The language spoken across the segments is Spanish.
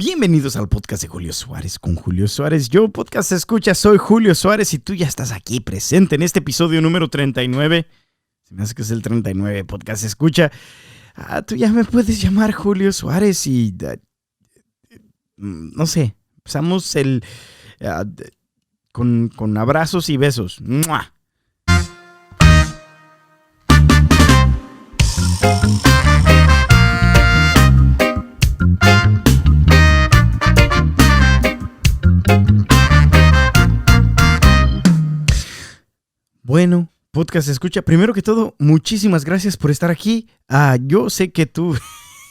Bienvenidos al podcast de Julio Suárez con Julio Suárez. Yo, podcast escucha, soy Julio Suárez y tú ya estás aquí presente en este episodio número 39. Se me hace que es el 39, podcast escucha. Tú ya me puedes llamar Julio Suárez y... no sé, empezamos con abrazos y besos. ¡Mua! Bueno, podcast escucha, primero que todo, muchísimas gracias por estar aquí. Yo sé que tú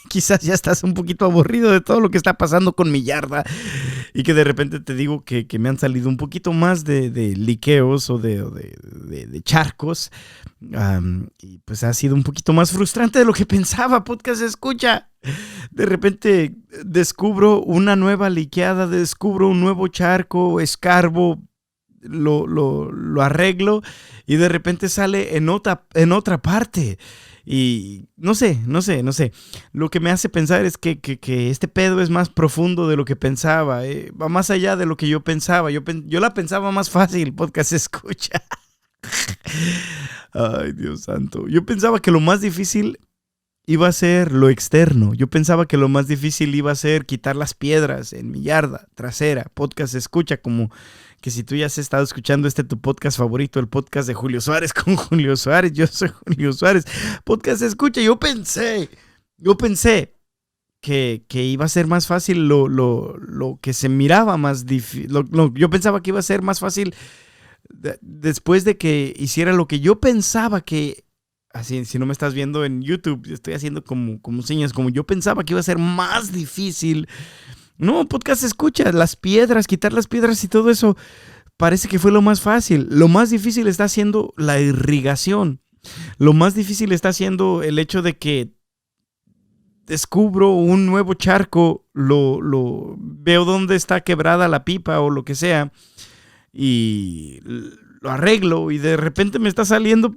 quizás ya estás un poquito aburrido de todo lo que está pasando con mi yarda y que de repente te digo que me han salido un poquito más de liqueos o de charcos. Y pues ha sido un poquito más frustrante de lo que pensaba, podcast escucha. De repente descubro una nueva liqueada, descubro un nuevo charco, escarbo, lo arreglo y de repente sale en otra parte. Y no sé. Lo que me hace pensar es que este pedo es más profundo de lo que pensaba. Va más allá de lo que yo pensaba. Yo la pensaba más fácil, podcast escucha. Ay, Dios santo. Yo pensaba que lo más difícil iba a ser lo externo. Yo pensaba que lo más difícil iba a ser quitar las piedras en mi yarda trasera. Podcast escucha, como que si tú ya has estado escuchando tu podcast favorito, el podcast de Julio Suárez con Julio Suárez. Yo soy Julio Suárez. Podcast escucha. Yo pensé que iba a ser más fácil lo que se miraba más difícil. Yo pensaba que iba a ser más fácil después de que hiciera lo que yo pensaba que... Así, si no me estás viendo en YouTube, estoy haciendo como señas, como yo pensaba que iba a ser más difícil. No, podcast escucha, quitar las piedras y todo eso, parece que fue lo más fácil. Lo más difícil está siendo la irrigación. Lo más difícil está siendo el hecho de que descubro un nuevo charco, lo veo dónde está quebrada la pipa o lo que sea, y lo arreglo y de repente me están saliendo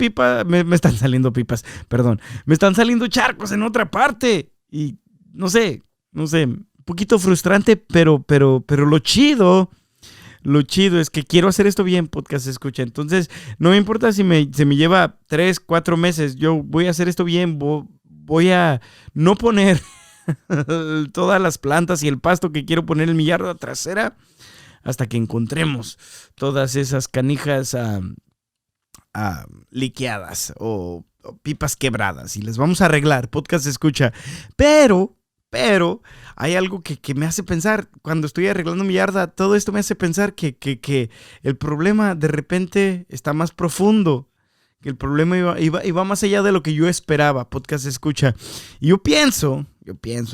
charcos en otra parte y no sé, un poquito frustrante, pero lo chido es que quiero hacer esto bien, podcast escucha. Entonces, no me importa si se me lleva 3, 4 meses, yo voy a hacer esto bien, voy a no poner todas las plantas y el pasto que quiero poner en mi yarda trasera hasta que encontremos todas esas canijas liqueadas o pipas quebradas y les vamos a arreglar, podcast escucha. Pero hay algo que me hace pensar, cuando estoy arreglando mi yarda, todo esto me hace pensar que el problema de repente está más profundo, que el problema iba más allá de lo que yo esperaba, podcast escucha. Y yo pienso,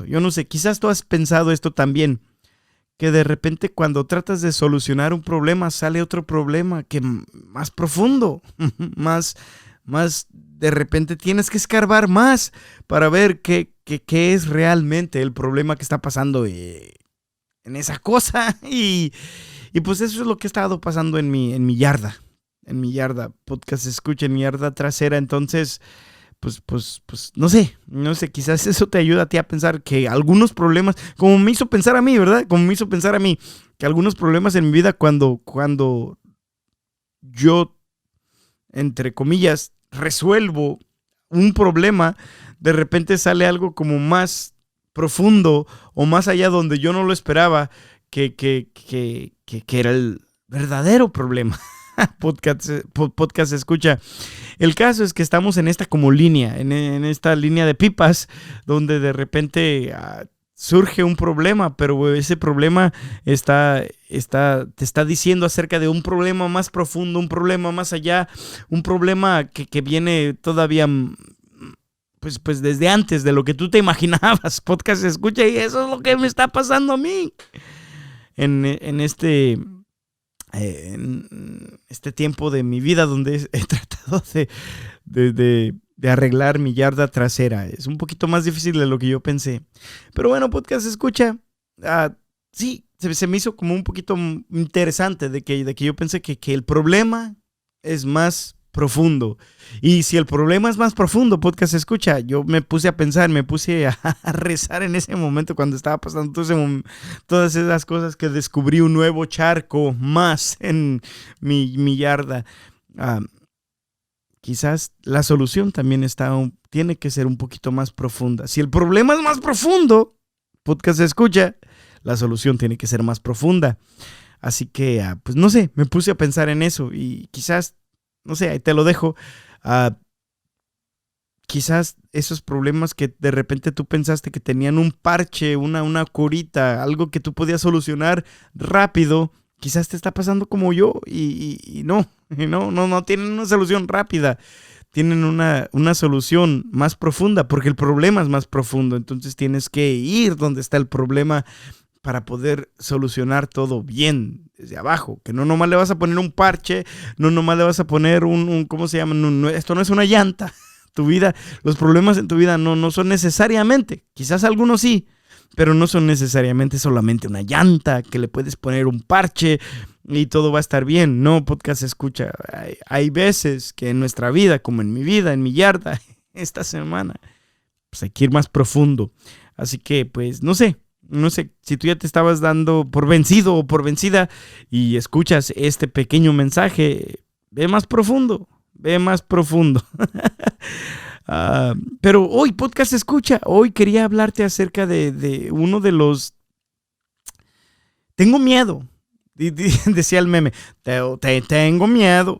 yo no sé, quizás tú has pensado esto también, que de repente cuando tratas de solucionar un problema sale otro problema que más profundo, más de repente tienes que escarbar más para ver qué es realmente el problema que está pasando en esa cosa. Y pues eso es lo que ha estado pasando en mi yarda, podcast escucha, en mi yarda trasera. Entonces, pues no sé, quizás eso te ayuda a ti a pensar que algunos problemas, como me hizo pensar a mí, ¿verdad? Como me hizo pensar a mí, que algunos problemas en mi vida cuando yo, entre comillas, resuelvo un problema, de repente sale algo como más profundo o más allá donde yo no lo esperaba, que era el verdadero problema. Podcast escucha. El caso es que estamos en esta como línea, en esta línea de pipas, donde de repente surge un problema, pero ese problema te está diciendo acerca de un problema más profundo, un problema más allá, un problema que viene todavía pues desde antes de lo que tú te imaginabas. Podcast escucha, y eso es lo que me está pasando a mí en este tiempo de mi vida donde he tratado de arreglar mi yarda trasera. Es un poquito más difícil de lo que yo pensé. Pero bueno, podcast escucha. Sí, se me hizo como un poquito interesante de que yo pensé que el problema es más profundo. Y si el problema es más profundo, podcast escucha, yo me puse a pensar, me puse a rezar en ese momento cuando estaba pasando todas esas cosas, que descubrí un nuevo charco más en mi yarda. Quizás la solución también tiene que ser un poquito más profunda. Si el problema es más profundo, podcast escucha, la solución tiene que ser más profunda. Así que, pues no sé, me puse a pensar en eso y quizás, no sé, ahí te lo dejo. Quizás esos problemas que de repente tú pensaste que tenían un parche, una curita, algo que tú podías solucionar rápido, quizás te está pasando como yo y no tienen una solución rápida. Tienen una solución más profunda, porque el problema es más profundo. Entonces tienes que ir donde está el problema para poder solucionar todo bien desde abajo. Que no nomás le vas a poner un parche, no nomás le vas a poner ¿cómo se llama? Esto no es una llanta. Tu vida, los problemas en tu vida no son necesariamente, quizás algunos sí, pero no son necesariamente solamente una llanta que le puedes poner un parche y todo va a estar bien. No, podcast escucha, hay veces que en nuestra vida, como en mi vida, en mi yarda, esta semana, pues hay que ir más profundo. Así que, pues, no sé si tú ya te estabas dando por vencido o por vencida y escuchas este pequeño mensaje, ve más profundo. Pero hoy, podcast escucha, hoy quería hablarte acerca de uno de los... Tengo miedo. Decía el meme, tengo miedo.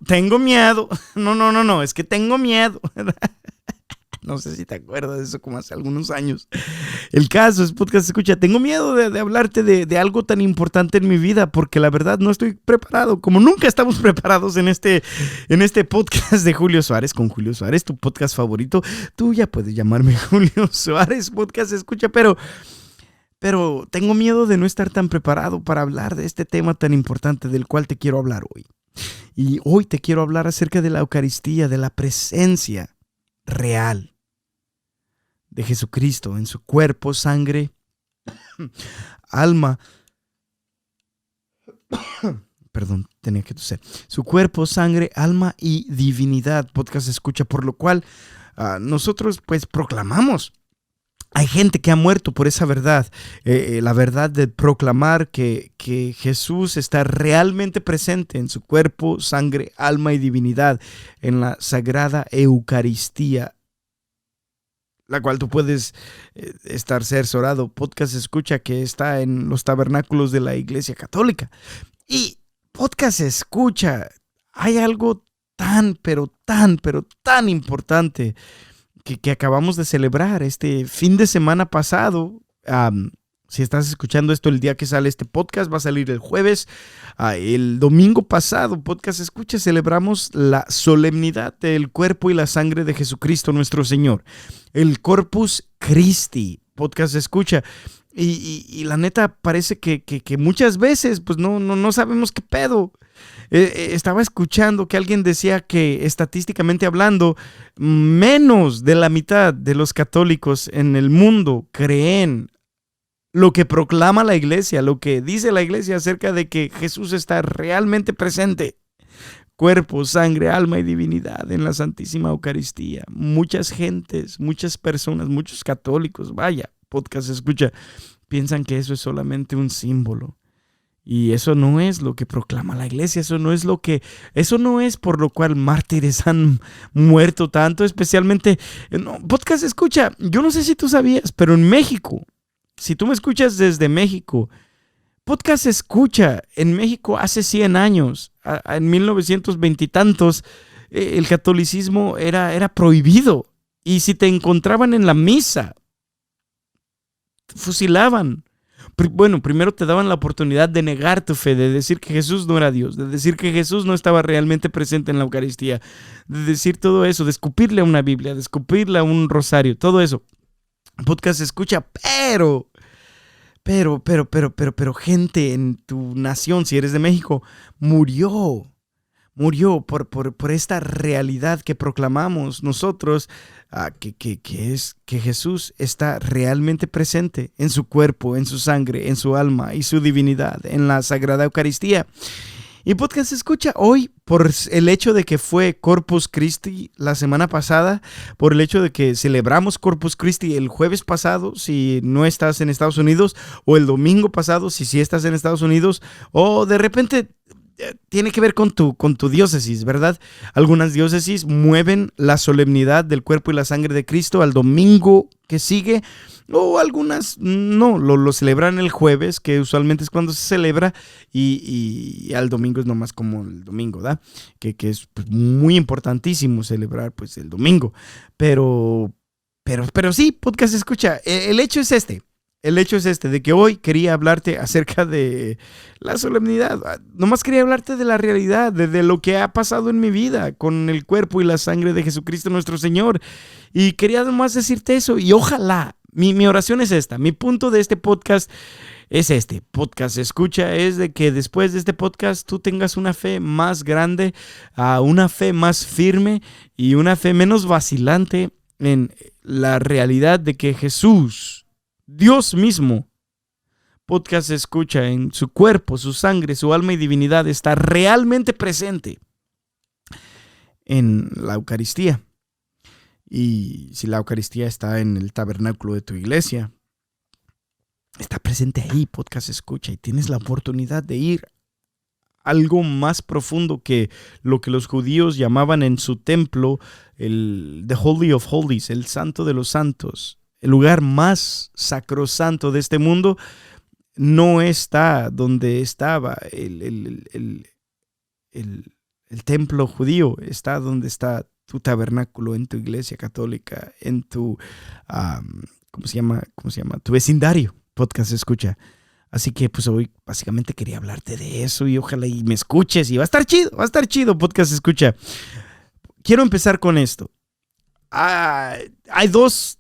No, es que tengo miedo. No sé si te acuerdas de eso, como hace algunos años. El caso es, podcast escucha, tengo miedo de hablarte de algo tan importante en mi vida, porque la verdad no estoy preparado, como nunca estamos preparados en este podcast de Julio Suárez, con Julio Suárez, tu podcast favorito. Tú ya puedes llamarme Julio Suárez, podcast escucha, pero tengo miedo de no estar tan preparado para hablar de este tema tan importante del cual te quiero hablar hoy. Y hoy te quiero hablar acerca de la Eucaristía, de la presencia real de Jesucristo en su cuerpo, sangre, alma. Perdón, tenía que toser. Su cuerpo, sangre, alma y divinidad. Podcast escucha, por lo cual nosotros pues proclamamos. Hay gente que ha muerto por esa verdad, la verdad de proclamar que Jesús está realmente presente en su cuerpo, sangre, alma y divinidad en la sagrada Eucaristía, la cual tú puedes estar cerciorado. Podcast escucha que está en los tabernáculos de la Iglesia Católica. Y podcast escucha, hay algo tan importante que acabamos de celebrar este fin de semana pasado. Si estás escuchando esto el día que sale este podcast, va a salir el jueves. El domingo pasado, podcast escucha, celebramos la solemnidad del cuerpo y la sangre de Jesucristo nuestro Señor. El Corpus Christi, podcast escucha. Y la neta parece que muchas veces pues no sabemos qué pedo. Estaba escuchando que alguien decía que estadísticamente hablando, menos de la mitad de los católicos en el mundo creen lo que proclama la iglesia, lo que dice la iglesia acerca de que Jesús está realmente presente. Cuerpo, sangre, alma y divinidad en la Santísima Eucaristía. Muchas gentes, muchas personas, muchos católicos, vaya, podcast escucha, piensan que eso es solamente un símbolo. Y eso no es lo que proclama la iglesia, eso no es por lo cual mártires han muerto tanto, especialmente, podcast escucha, yo no sé si tú sabías, pero en México, si tú me escuchas desde México, podcast escucha, en México hace 100 años, en 1920 y tantos, el catolicismo era prohibido. Y si te encontraban en la misa, te fusilaban. Bueno, primero te daban la oportunidad de negar tu fe, de decir que Jesús no era Dios, de decir que Jesús no estaba realmente presente en la Eucaristía, de decir todo eso, de escupirle a una Biblia, de escupirle a un rosario, todo eso. Podcast escucha, pero gente en tu nación, si eres de México, murió por esta realidad que proclamamos nosotros, que es que Jesús está realmente presente en su cuerpo, en su sangre, en su alma y su divinidad, en la Sagrada Eucaristía. Y podcast escucha hoy por el hecho de que fue Corpus Christi la semana pasada, por el hecho de que celebramos Corpus Christi el jueves pasado si no estás en Estados Unidos, o el domingo pasado si sí estás en Estados Unidos, o de repente tiene que ver con tu diócesis, ¿verdad? Algunas diócesis mueven la solemnidad del cuerpo y la sangre de Cristo al domingo que sigue, o algunas no, lo celebran el jueves, que usualmente es cuando se celebra, y al domingo es nomás como el domingo, ¿verdad? Que es pues, muy importantísimo celebrar pues el domingo. Pero sí, podcast escucha, el hecho es este. El hecho es de que hoy quería hablarte acerca de la solemnidad. Nomás quería hablarte de la realidad, de lo que ha pasado en mi vida con el cuerpo y la sangre de Jesucristo nuestro Señor. Y quería nomás decirte eso. Y ojalá, mi oración es esta. Mi punto de este podcast es este. Podcast escucha es de que después de este podcast tú tengas una fe más grande, una fe más firme y una fe menos vacilante en la realidad de que Jesús, Dios mismo, podcast escucha, en su cuerpo, su sangre, su alma y divinidad está realmente presente en la Eucaristía. Y si la Eucaristía está en el tabernáculo de tu iglesia, está presente ahí, podcast escucha, y tienes la oportunidad de ir algo más profundo que lo que los judíos llamaban en su templo the Holy of Holies, el Santo de los Santos. El lugar más sacrosanto de este mundo no está donde estaba el templo judío, está donde está tu tabernáculo, en tu iglesia católica, en tu, ¿cómo se llama? Tu vecindario, podcast escucha. Así que pues hoy básicamente quería hablarte de eso y ojalá y me escuches y va a estar chido, podcast escucha. Quiero empezar con esto. Hay dos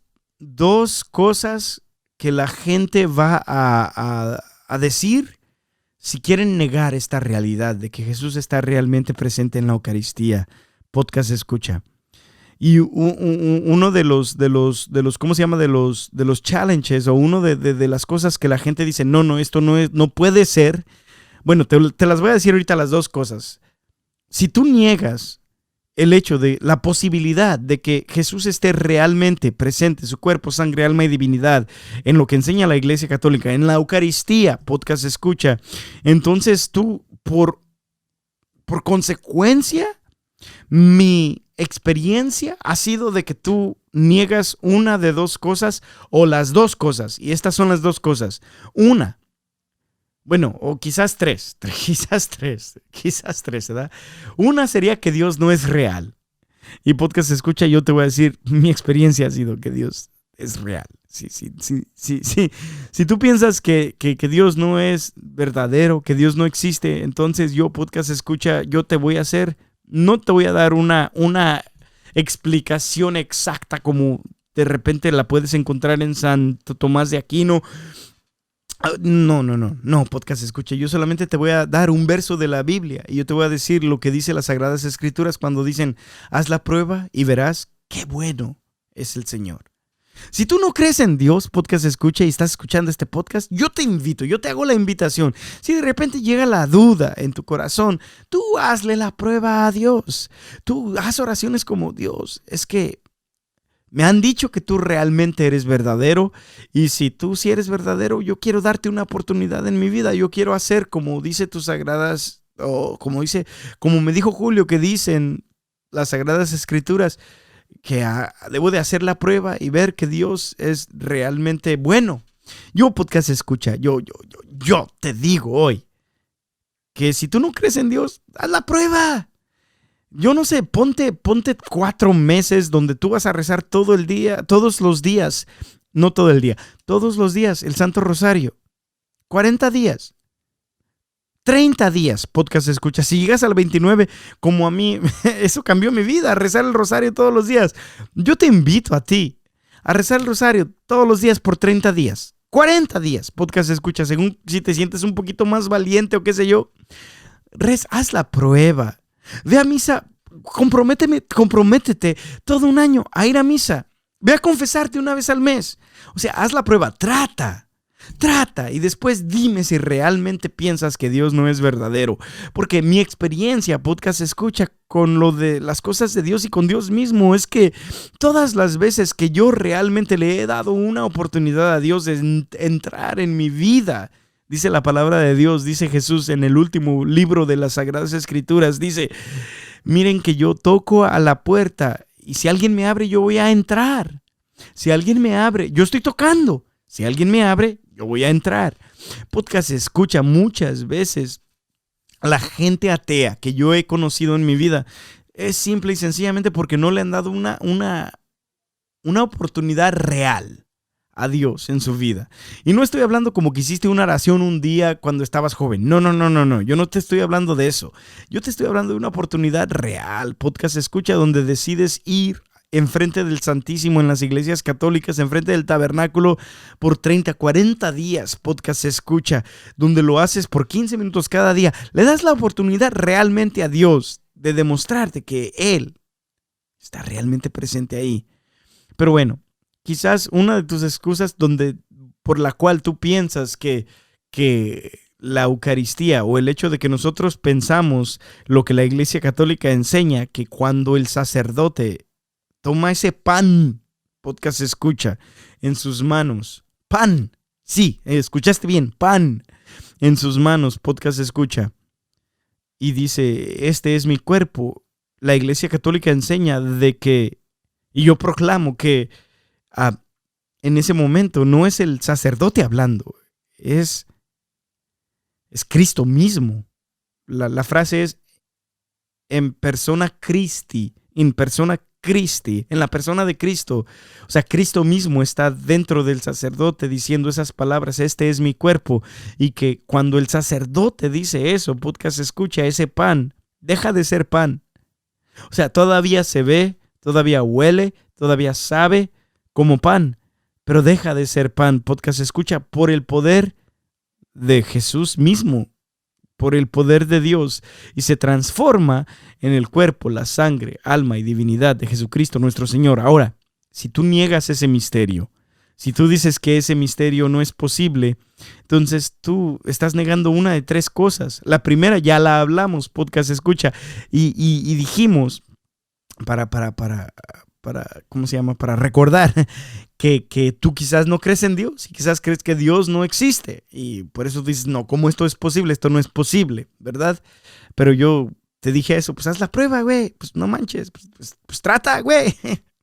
cosas que la gente va a decir si quieren negar esta realidad de que Jesús está realmente presente en la Eucaristía. Podcast escucha. Y uno de los ¿cómo se llama? De los challenges, o uno de las cosas que la gente dice, no, esto no puede ser. Bueno, te las voy a decir ahorita las dos cosas. Si tú niegas el hecho de la posibilidad de que Jesús esté realmente presente, su cuerpo, sangre, alma y divinidad, en lo que enseña la Iglesia Católica, en la Eucaristía, podcast escucha, entonces tú, por consecuencia, mi experiencia ha sido de que tú niegas una de dos cosas o las dos cosas, y estas son las dos cosas. Una, bueno, o quizás tres, ¿verdad? Una sería que Dios no es real. Y podcast escucha, yo te voy a decir, mi experiencia ha sido que Dios es real. Sí. Si tú piensas que Dios no es verdadero, que Dios no existe, entonces yo, podcast escucha, yo no te voy a dar una explicación exacta como de repente la puedes encontrar en Santo Tomás de Aquino. No, podcast escucha, yo solamente te voy a dar un verso de la Biblia y yo te voy a decir lo que dice las Sagradas Escrituras cuando dicen, haz la prueba y verás qué bueno es el Señor. Si tú no crees en Dios, podcast escucha, y estás escuchando este podcast, yo te hago la invitación. Si de repente llega la duda en tu corazón, tú hazle la prueba a Dios. Tú haz oraciones como Dios. Es que me han dicho que tú realmente eres verdadero, y si tú sí eres verdadero, yo quiero darte una oportunidad en mi vida. Yo quiero hacer como dice tus sagradas, o como me dijo Julio, que dicen las Sagradas Escrituras, que debo de hacer la prueba y ver que Dios es realmente bueno. Yo, podcast escucha, yo te digo hoy que si tú no crees en Dios, haz la prueba. Yo no sé, ponte 4 meses donde tú vas a rezar todo el día, todos los días, no todo el día, todos los días el Santo Rosario. 40 días. 30 días, podcast escucha. Si llegas al 29, como a mí, eso cambió mi vida, a rezar el rosario todos los días. Yo te invito a ti a rezar el rosario todos los días por 30 días. 40 días, podcast escucha, según si te sientes un poquito más valiente o qué sé yo. Haz la prueba. Ve a misa, comprométete todo un año a ir a misa. Ve a confesarte una vez al mes. O sea, haz la prueba, trata. Trata y después dime si realmente piensas que Dios no es verdadero. Porque mi experiencia, podcast escucha, con lo de las cosas de Dios y con Dios mismo, es que todas las veces que yo realmente le he dado una oportunidad a Dios de entrar en mi vida, dice la palabra de Dios, dice Jesús en el último libro de las Sagradas Escrituras, dice: miren que yo toco a la puerta y si alguien me abre, yo voy a entrar. Si alguien me abre, yo estoy tocando. Si alguien me abre, yo voy a entrar. Podcast escucha, muchas veces la gente atea que yo he conocido en mi vida es simple y sencillamente porque no le han dado una oportunidad real a Dios en su vida. Y no estoy hablando como que hiciste una oración un día cuando estabas joven. No. Yo no te estoy hablando de eso. Yo te estoy hablando de una oportunidad real. Podcast escucha, donde decides ir enfrente del Santísimo en las iglesias católicas, enfrente del tabernáculo por 30, 40 días. Podcast escucha, donde lo haces por 15 minutos cada día. Le das la oportunidad realmente a Dios de demostrarte que Él está realmente presente ahí. Pero bueno, quizás una de tus excusas por la cual tú piensas que la Eucaristía, o el hecho de que nosotros pensamos lo que la Iglesia Católica enseña, que cuando el sacerdote toma ese pan, podcast escucha, en sus manos, pan, sí, escuchaste bien, pan, en sus manos, podcast escucha, y dice: este es mi cuerpo. La Iglesia Católica enseña de que, y yo proclamo que en ese momento no es el sacerdote hablando, es Cristo mismo. La frase es en persona Christi, en persona Christi, en la persona de Cristo. O sea, Cristo mismo está dentro del sacerdote diciendo esas palabras: este es mi cuerpo. Y que cuando el sacerdote dice eso, podcast escucha, ese pan deja de ser pan. O sea, todavía se ve, todavía huele, todavía sabe como pan, pero deja de ser pan. Podcast escucha, por el poder de Jesús mismo, por el poder de Dios, y se transforma en el cuerpo, la sangre, alma y divinidad de Jesucristo nuestro Señor. Ahora, si tú niegas ese misterio, si tú dices que ese misterio no es posible, entonces tú estás negando una de tres cosas. La primera ya la hablamos, podcast escucha, y dijimos, ¿cómo se llama? Para recordar que tú quizás no crees en Dios y quizás crees que Dios no existe. Y por eso dices: no, ¿cómo esto es posible? Esto no es posible, ¿verdad? Pero yo te dije eso: pues haz la prueba, güey. Pues no manches, pues trata, güey.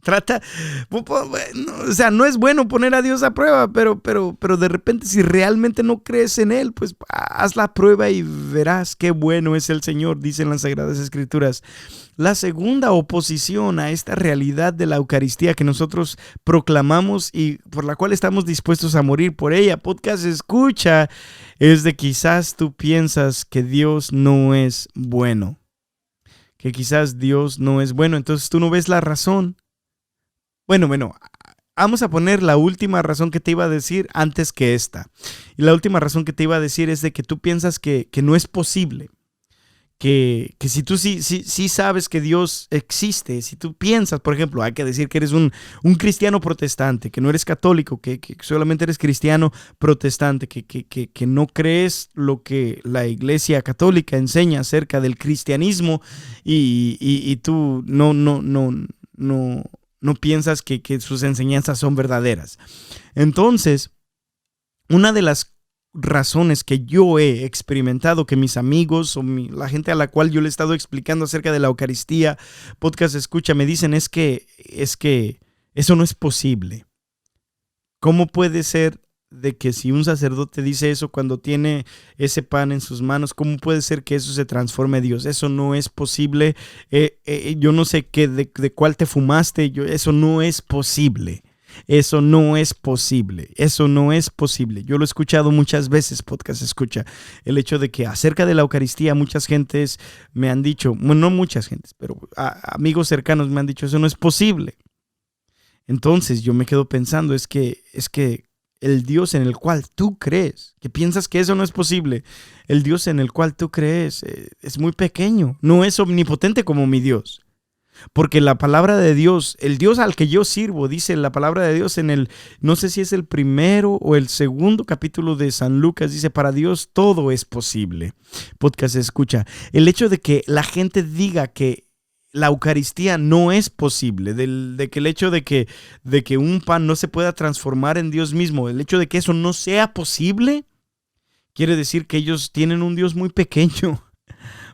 Trata, o sea, no es bueno poner a Dios a prueba, pero de repente, si realmente no crees en Él, pues haz la prueba y verás qué bueno es el Señor, dicen las Sagradas Escrituras. La segunda oposición a esta realidad de la Eucaristía que nosotros proclamamos y por la cual estamos dispuestos a morir por ella, podcast escucha, es de quizás tú piensas que Dios no es bueno. Que quizás Dios no es bueno, entonces tú no ves la razón. Bueno, vamos a poner la última razón que te iba a decir antes que esta. Y la última razón que te iba a decir es de que tú piensas que no es posible. Que si tú sí sabes que Dios existe, si tú piensas, por ejemplo, hay que decir que eres un cristiano protestante, que no eres católico, que solamente eres cristiano protestante, que no crees lo que la Iglesia Católica enseña acerca del cristianismo y tú no piensas que sus enseñanzas son verdaderas. Entonces, una de las razones que yo he experimentado, que mis amigos o la gente a la cual yo le he estado explicando acerca de la Eucaristía, podcast escucha, me dicen es que eso no es posible. ¿Cómo puede ser de que si un sacerdote dice eso cuando tiene ese pan en sus manos, cómo puede ser que eso se transforme en Dios? Eso no es posible. Yo no sé de cuál te fumaste. Eso no es posible. Eso no es posible. Eso no es posible. Yo lo he escuchado muchas veces, podcast escucha. El hecho de que acerca de la Eucaristía muchas gentes me han dicho, bueno, no muchas gentes, pero amigos cercanos me han dicho, eso no es posible. Entonces yo me quedo pensando, es que el Dios en el cual tú crees, que piensas que eso no es posible, el Dios en el cual tú crees es muy pequeño, no es omnipotente como mi Dios. Porque la palabra de Dios, el Dios al que yo sirvo, dice la palabra de Dios en el, no sé si es el primero o el segundo capítulo de San Lucas, dice, para Dios todo es posible. Podcast escucha. El hecho de que la gente diga que la Eucaristía no es posible, de que el hecho de que un pan no se pueda transformar en Dios mismo, el hecho de que eso no sea posible, quiere decir que ellos tienen un Dios muy pequeño.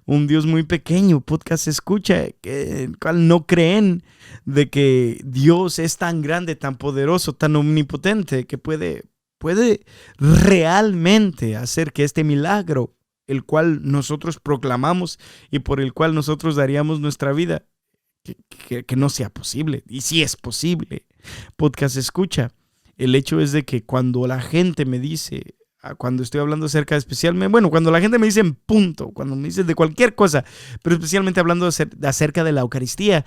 Un Dios muy pequeño, podcast escucha, el cual no creen de que Dios es tan grande, tan poderoso, tan omnipotente, que puede realmente hacer que este milagro, el cual nosotros proclamamos y por el cual nosotros daríamos nuestra vida, que no sea posible. Y sí es posible. Podcast escucha. El hecho es de que cuando la gente me dice, cuando estoy hablando acerca especialmente, bueno, cuando la gente me dice en punto, cuando me dice de cualquier cosa, pero especialmente hablando acerca de la Eucaristía,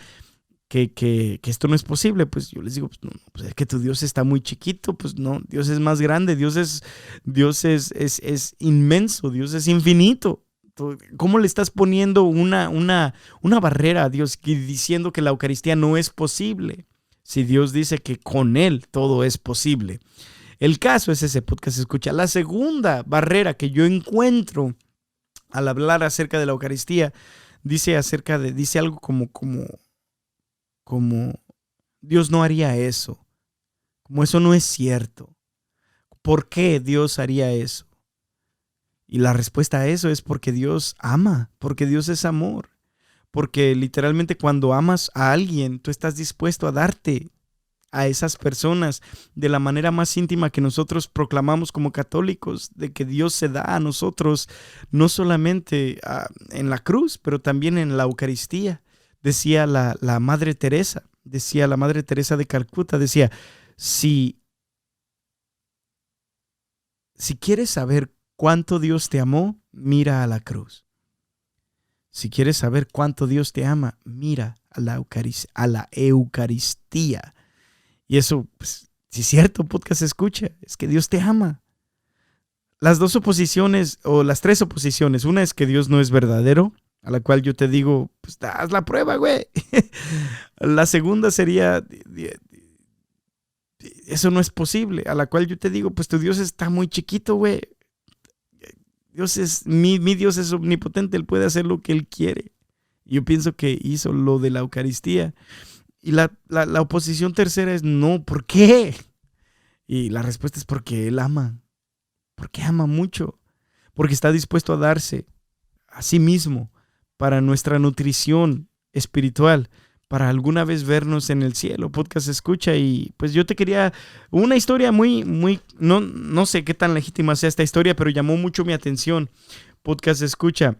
que esto no es posible, pues yo les digo, pues, no, pues es que tu Dios está muy chiquito, pues no, Dios es más grande, Dios es inmenso, Dios es infinito. ¿Cómo le estás poniendo una barrera a Dios diciendo que la Eucaristía no es posible? Si Dios dice que con Él todo es posible. El caso es ese, podcast escucha. La segunda barrera que yo encuentro al hablar acerca de la Eucaristía, dice algo como Dios no haría eso, como eso no es cierto. ¿Por qué Dios haría eso? Y la respuesta a eso es porque Dios ama, porque Dios es amor, porque literalmente cuando amas a alguien, tú estás dispuesto a darte a esas personas de la manera más íntima que nosotros proclamamos como católicos, de que Dios se da a nosotros no solamente en la cruz, pero también en la Eucaristía. Decía la Madre Teresa, de Calcuta, decía, si quieres saber cuánto Dios te amó, mira a la cruz. Si quieres saber cuánto Dios te ama, mira a la Eucaristía. Y eso, pues, si es cierto, podcast escucha, es que Dios te ama. Las dos oposiciones, o las tres oposiciones, una es que Dios no es verdadero, a la cual yo te digo, pues haz la prueba, güey. La segunda sería, eso no es posible, a la cual yo te digo, pues tu Dios está muy chiquito, güey. Mi Dios es omnipotente, Él puede hacer lo que Él quiere. Yo pienso que hizo lo de la Eucaristía. Y la oposición tercera es no, ¿por qué? Y la respuesta es porque Él ama, porque ama mucho, porque está dispuesto a darse a sí mismo para nuestra nutrición espiritual, para alguna vez vernos en el cielo. Podcast escucha, y pues yo te quería una historia muy, no sé qué tan legítima sea esta historia, pero llamó mucho mi atención. Podcast escucha,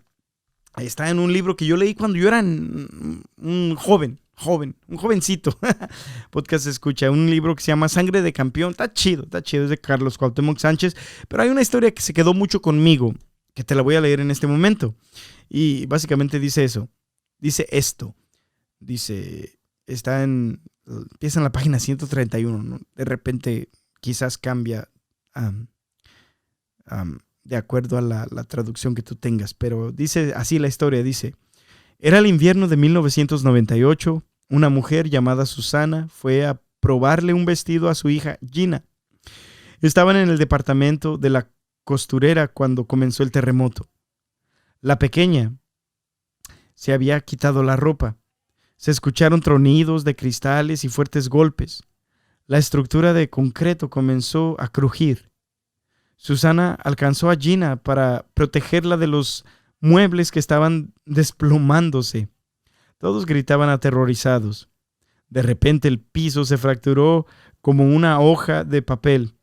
está en un libro que yo leí cuando yo era un jovencito. Podcast escucha, un libro que se llama Sangre de Campeón. Está chido, es de Carlos Cuauhtémoc Sánchez, pero hay una historia que se quedó mucho conmigo, que te la voy a leer en este momento. Y básicamente dice esto. Dice, empieza en la página 131, ¿no? De repente quizás cambia de acuerdo a la traducción que tú tengas, pero dice así la historia, dice: era el invierno de 1998, una mujer llamada Susana fue a probarle un vestido a su hija Gina. Estaban en el departamento de la costurera cuando comenzó el terremoto. La pequeña se había quitado la ropa. Se escucharon tronidos de cristales y fuertes golpes. La estructura de concreto comenzó a crujir. Susana alcanzó a Gina para protegerla de los muebles que estaban desplomándose. Todos gritaban aterrorizados. De repente el piso se fracturó como una hoja de papel.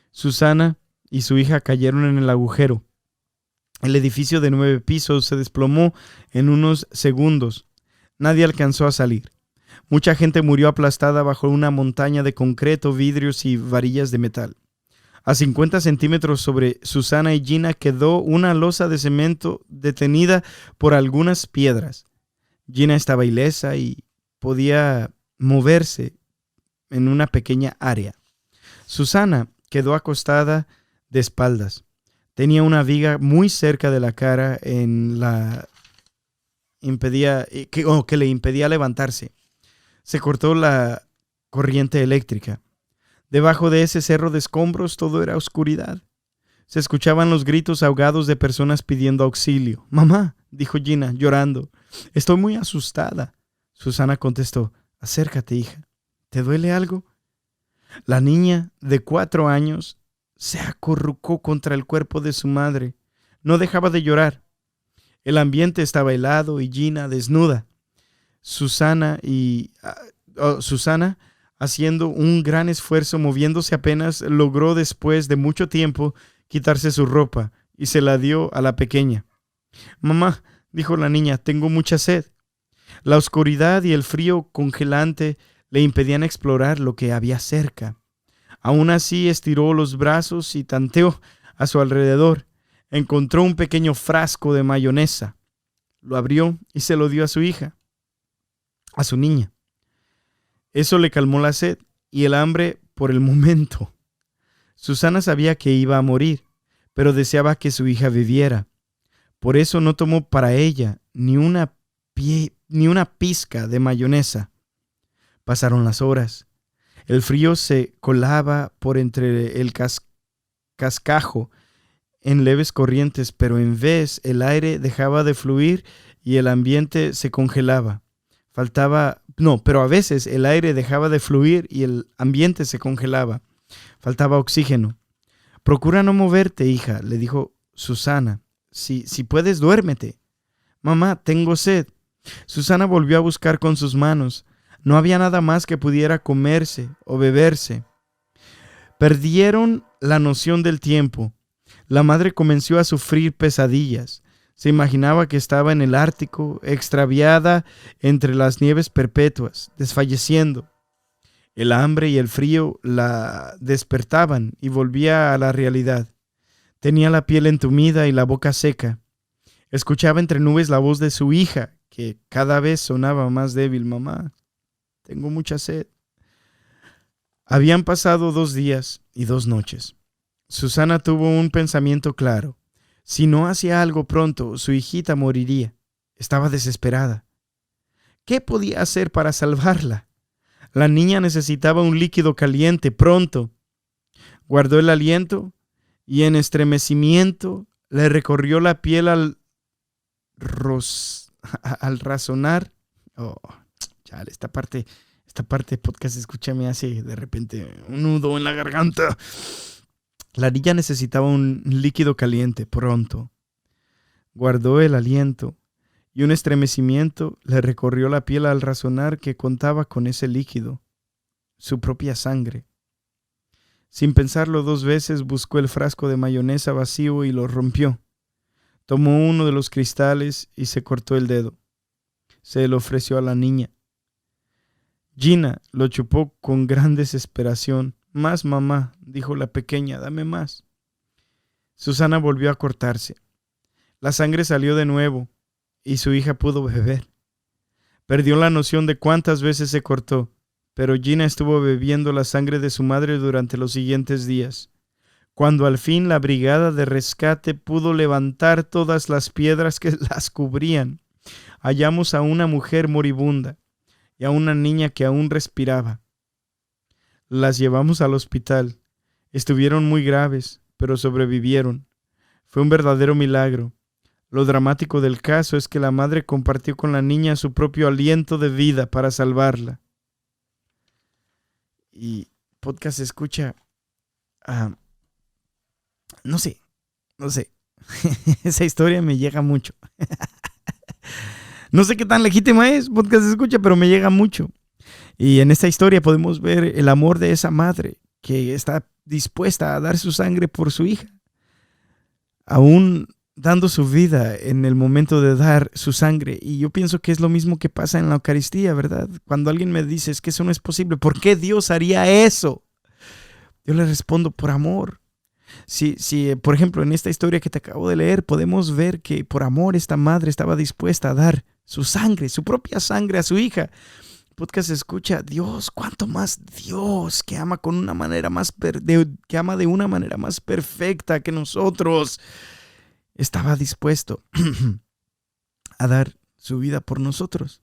Susana y su hija cayeron en el agujero. El edificio de 9 pisos se desplomó en unos segundos. Nadie alcanzó a salir. Mucha gente murió aplastada bajo una montaña de concreto, vidrios y varillas de metal. A 50 centímetros sobre Susana y Gina quedó una losa de cemento detenida por algunas piedras. Gina estaba ilesa y podía moverse en una pequeña área. Susana quedó acostada de espaldas. Tenía una viga muy cerca de la cara en que le impedía levantarse. Se cortó la corriente eléctrica. Debajo de ese cerro de escombros todo era oscuridad. Se escuchaban los gritos ahogados de personas pidiendo auxilio. «Mamá», dijo Gina, llorando, «estoy muy asustada». Susana contestó, «Acércate, hija. ¿Te duele algo?». La niña, de 4 años, se acurrucó contra el cuerpo de su madre. No dejaba de llorar. El ambiente estaba helado y Gina desnuda. Susana, haciendo un gran esfuerzo, moviéndose apenas, logró después de mucho tiempo quitarse su ropa y se la dio a la pequeña. «Mamá», dijo la niña, «tengo mucha sed». La oscuridad y el frío congelante le impedían explorar lo que había cerca. Aún así estiró los brazos y tanteó a su alrededor. Encontró un pequeño frasco de mayonesa. Lo abrió y se lo dio a su hija, a su niña. Eso le calmó la sed y el hambre por el momento. Susana sabía que iba a morir, pero deseaba que su hija viviera. Por eso no tomó para ella ni una pizca de mayonesa. Pasaron las horas. El frío se colaba por entre el cascajo en leves corrientes, pero en vez el aire dejaba de fluir y el ambiente se congelaba. Pero a veces el aire dejaba de fluir y el ambiente se congelaba. Faltaba oxígeno. «Procura no moverte, hija», le dijo Susana. Si puedes, duérmete». «Mamá, tengo sed». Susana volvió a buscar con sus manos. No había nada más que pudiera comerse o beberse. Perdieron la noción del tiempo. La madre comenzó a sufrir pesadillas. Se imaginaba que estaba en el Ártico, extraviada entre las nieves perpetuas, desfalleciendo. El hambre y el frío la despertaban y volvía a la realidad. Tenía la piel entumida y la boca seca. Escuchaba entre nubes la voz de su hija, que cada vez sonaba más débil. «Mamá, tengo mucha sed». Habían pasado 2 días y 2 noches. Susana tuvo un pensamiento claro. Si no hacía algo pronto, su hijita moriría. Estaba desesperada. ¿Qué podía hacer para salvarla? La niña necesitaba un líquido caliente pronto. Guardó el aliento y en estremecimiento le recorrió la piel al razonar. Oh, chale, esta parte de podcast escucha me hace de repente un nudo en la garganta. La niña necesitaba un líquido caliente pronto. Guardó el aliento y un estremecimiento le recorrió la piel al razonar que contaba con ese líquido, su propia sangre. Sin pensarlo 2 veces, buscó el frasco de mayonesa vacío y lo rompió. Tomó uno de los cristales y se cortó el dedo. Se lo ofreció a la niña. Gina lo chupó con gran desesperación. «Más, mamá», dijo la pequeña, «dame más». Susana volvió a cortarse. La sangre salió de nuevo y su hija pudo beber. Perdió la noción de cuántas veces se cortó, pero Gina estuvo bebiendo la sangre de su madre durante los siguientes días. Cuando al fin la brigada de rescate pudo levantar todas las piedras que las cubrían, hallamos a una mujer moribunda y a una niña que aún respiraba. Las llevamos al hospital. Estuvieron muy graves, pero sobrevivieron. Fue un verdadero milagro. Lo dramático del caso es que la madre compartió con la niña su propio aliento de vida para salvarla. Y podcast escucha, no sé. Esa historia me llega mucho. No sé qué tan legítima es, podcast escucha, pero me llega mucho. Y en esta historia podemos ver el amor de esa madre que está dispuesta a dar su sangre por su hija, aún dando su vida en el momento de dar su sangre. Y yo pienso que es lo mismo que pasa en la Eucaristía, ¿verdad? Cuando alguien me dice, es que eso no es posible, ¿por qué Dios haría eso? Yo le respondo, por amor. Si, por ejemplo, en esta historia que te acabo de leer, podemos ver que por amor esta madre estaba dispuesta a dar su sangre, su propia sangre a su hija. Podcast escucha, Dios, cuánto más Dios, que ama de una manera más perfecta que nosotros, estaba dispuesto a dar su vida por nosotros.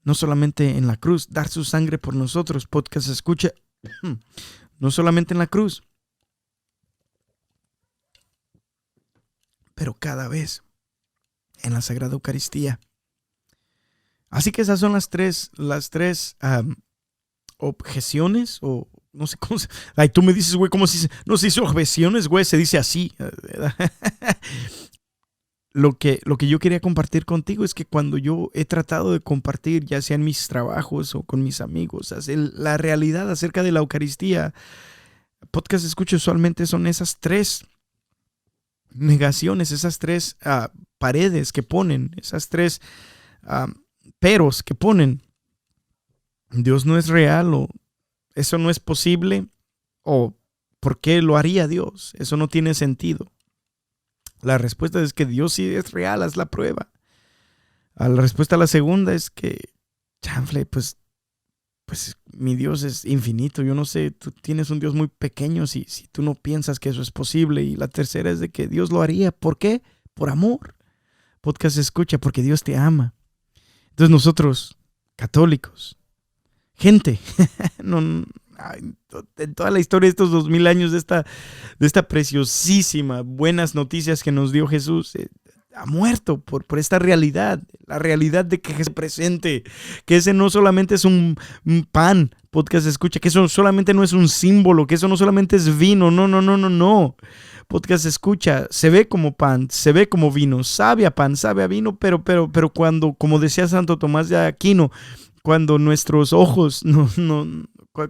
No solamente en la cruz, dar su sangre por nosotros. Podcast escucha, no solamente en la cruz, pero cada vez en la Sagrada Eucaristía. Así que esas son las tres objeciones, o no sé cómo se... Ay, tú me dices, güey, ¿cómo se dice? No se dice objeciones, güey, se dice así. Lo que yo quería compartir contigo es que cuando yo he tratado de compartir, ya sea en mis trabajos o con mis amigos, la realidad acerca de la Eucaristía, podcast escucho usualmente son esas tres negaciones, esas tres paredes que ponen, esas tres peros que ponen. Dios no es real, o eso no es posible, o ¿por qué lo haría Dios? Eso no tiene sentido. La respuesta es que Dios sí es real, haz la prueba. La respuesta a la segunda es que, chanfle, pues mi Dios es infinito. Yo no sé, tú tienes un Dios muy pequeño si tú no piensas que eso es posible. Y la tercera es de que Dios lo haría. ¿Por qué? Por amor. Podcast escucha, porque Dios te ama. Entonces nosotros, católicos, gente, en toda la historia de estos 2000 años de esta preciosísima, buenas noticias que nos dio Jesús, ha muerto por esta realidad, la realidad de que Jesús presente, que ese no solamente es un pan, podcast escucha, que eso solamente no es un símbolo, que eso no solamente es vino, no. Podcast escucha, se ve como pan, se ve como vino, sabe a pan, sabe a vino, pero cuando, como decía Santo Tomás de Aquino, cuando nuestros ojos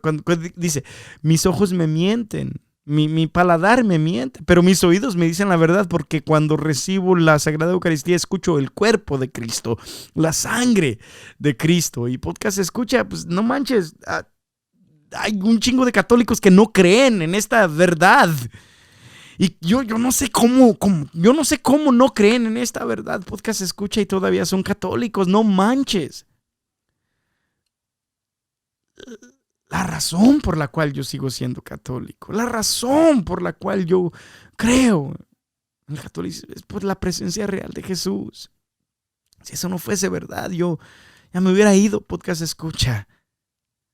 cuando dice, mis ojos me mienten, mi paladar me miente, pero mis oídos me dicen la verdad, porque cuando recibo la Sagrada Eucaristía escucho el cuerpo de Cristo, la sangre de Cristo. Y podcast escucha, pues no manches, hay un chingo de católicos que no creen en esta verdad. Y yo no sé cómo no creen en esta verdad. Podcast escucha y todavía son católicos, no manches. La razón por la cual yo sigo siendo católico, la razón por la cual yo creo en el catolicismo es por la presencia real de Jesús. Si eso no fuese verdad, yo ya me hubiera ido. Podcast escucha,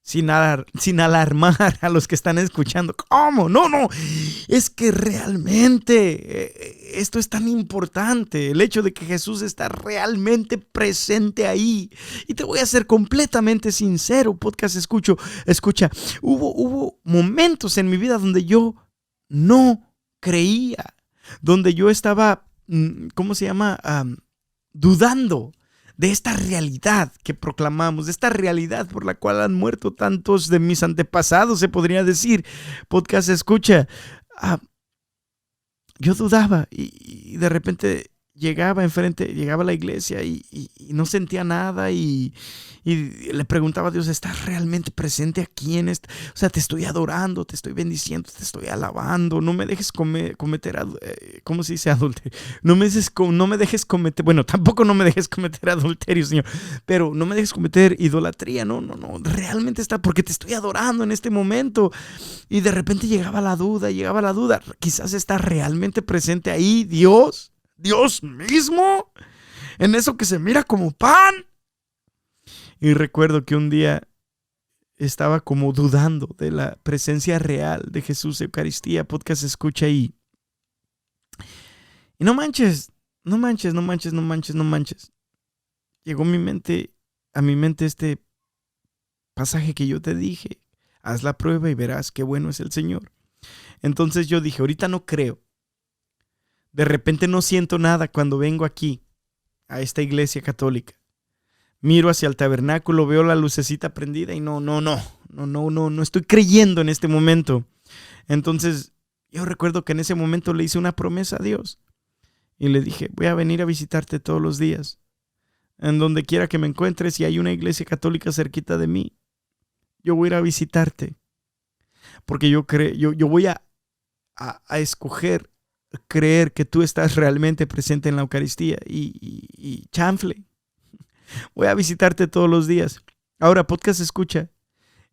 sin alarmar a los que están escuchando. ¿Cómo? No, es que realmente esto es tan importante, el hecho de que Jesús está realmente presente ahí. Y te voy a ser completamente sincero, podcast escucha, hubo momentos en mi vida donde yo no creía, donde yo estaba, dudando de esta realidad que proclamamos, de esta realidad por la cual han muerto tantos de mis antepasados, se podría decir. Podcast escucha, yo dudaba y de repente llegaba a la iglesia y no sentía nada y le preguntaba a Dios, ¿estás realmente presente aquí en esto? O sea, te estoy adorando, te estoy bendiciendo, te estoy alabando, no me dejes cometer, ¿cómo se dice adulterio? No me dejes cometer, bueno, tampoco no me dejes cometer adulterio, Señor, pero no me dejes cometer idolatría, no, realmente está, porque te estoy adorando en este momento. Y de repente llegaba la duda, quizás está realmente presente ahí Dios mismo, en eso que se mira como pan. Y recuerdo que un día estaba como dudando de la presencia real de Jesús, Eucaristía, podcast escucha ahí. Y no manches. Llegó a mi mente este pasaje que yo te dije. Haz la prueba y verás qué bueno es el Señor. Entonces yo dije, ahorita no creo. De repente no siento nada cuando vengo aquí, a esta iglesia católica. Miro hacia el tabernáculo, veo la lucecita prendida y no estoy creyendo en este momento. Entonces yo recuerdo que en ese momento le hice una promesa a Dios. Y le dije, voy a venir a visitarte todos los días. En donde quiera que me encuentres, si hay una iglesia católica cerquita de mí, yo voy a ir a visitarte. Porque yo voy a escoger creer que tú estás realmente presente en la Eucaristía. Y chanfle, voy a visitarte todos los días. Ahora, podcast escucha,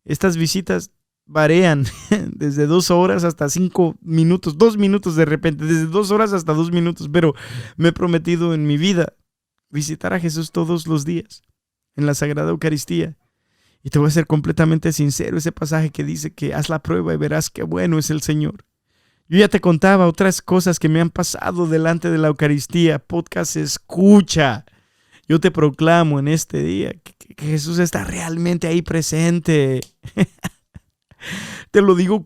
estas visitas varían desde 2 horas hasta 5 minutos, 2 minutos de repente, desde 2 horas hasta 2 minutos, pero me he prometido en mi vida visitar a Jesús todos los días en la Sagrada Eucaristía. Y te voy a ser completamente sincero, ese pasaje que dice que haz la prueba y verás qué bueno es el Señor. Yo ya te contaba otras cosas que me han pasado delante de la Eucaristía. Podcast escucha. Yo te proclamo en este día que Jesús está realmente ahí presente. Te lo digo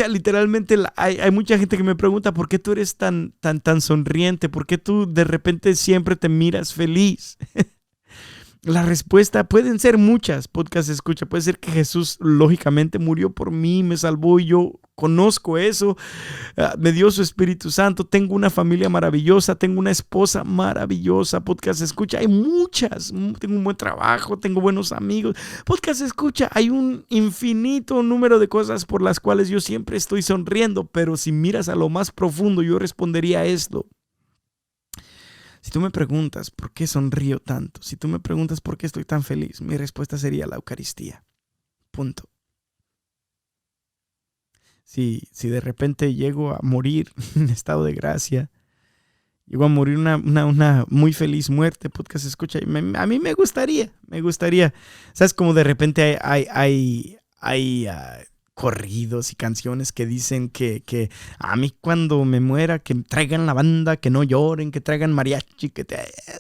literalmente hay mucha gente que me pregunta ¿por qué tú eres tan sonriente? ¿Por qué tú de repente siempre te miras feliz? La respuesta pueden ser muchas, podcast escucha. Puede ser que Jesús lógicamente murió por mí, me salvó y yo conozco eso. Me dio su Espíritu Santo. Tengo una familia maravillosa, tengo una esposa maravillosa. Podcast escucha, hay muchas. Tengo un buen trabajo, tengo buenos amigos. Podcast escucha, hay un infinito número de cosas por las cuales yo siempre estoy sonriendo. Pero si miras a lo más profundo, yo respondería a esto. Si tú me preguntas por qué sonrío tanto, si tú me preguntas por qué estoy tan feliz, mi respuesta sería la Eucaristía. Punto. Si de repente llego a morir en estado de gracia, llego a morir una muy feliz muerte, podcast escucha, a mí me gustaría. ¿Sabes? Como de repente hay corridos y canciones que dicen que a mí cuando me muera que traigan la banda, que no lloren, que traigan mariachi,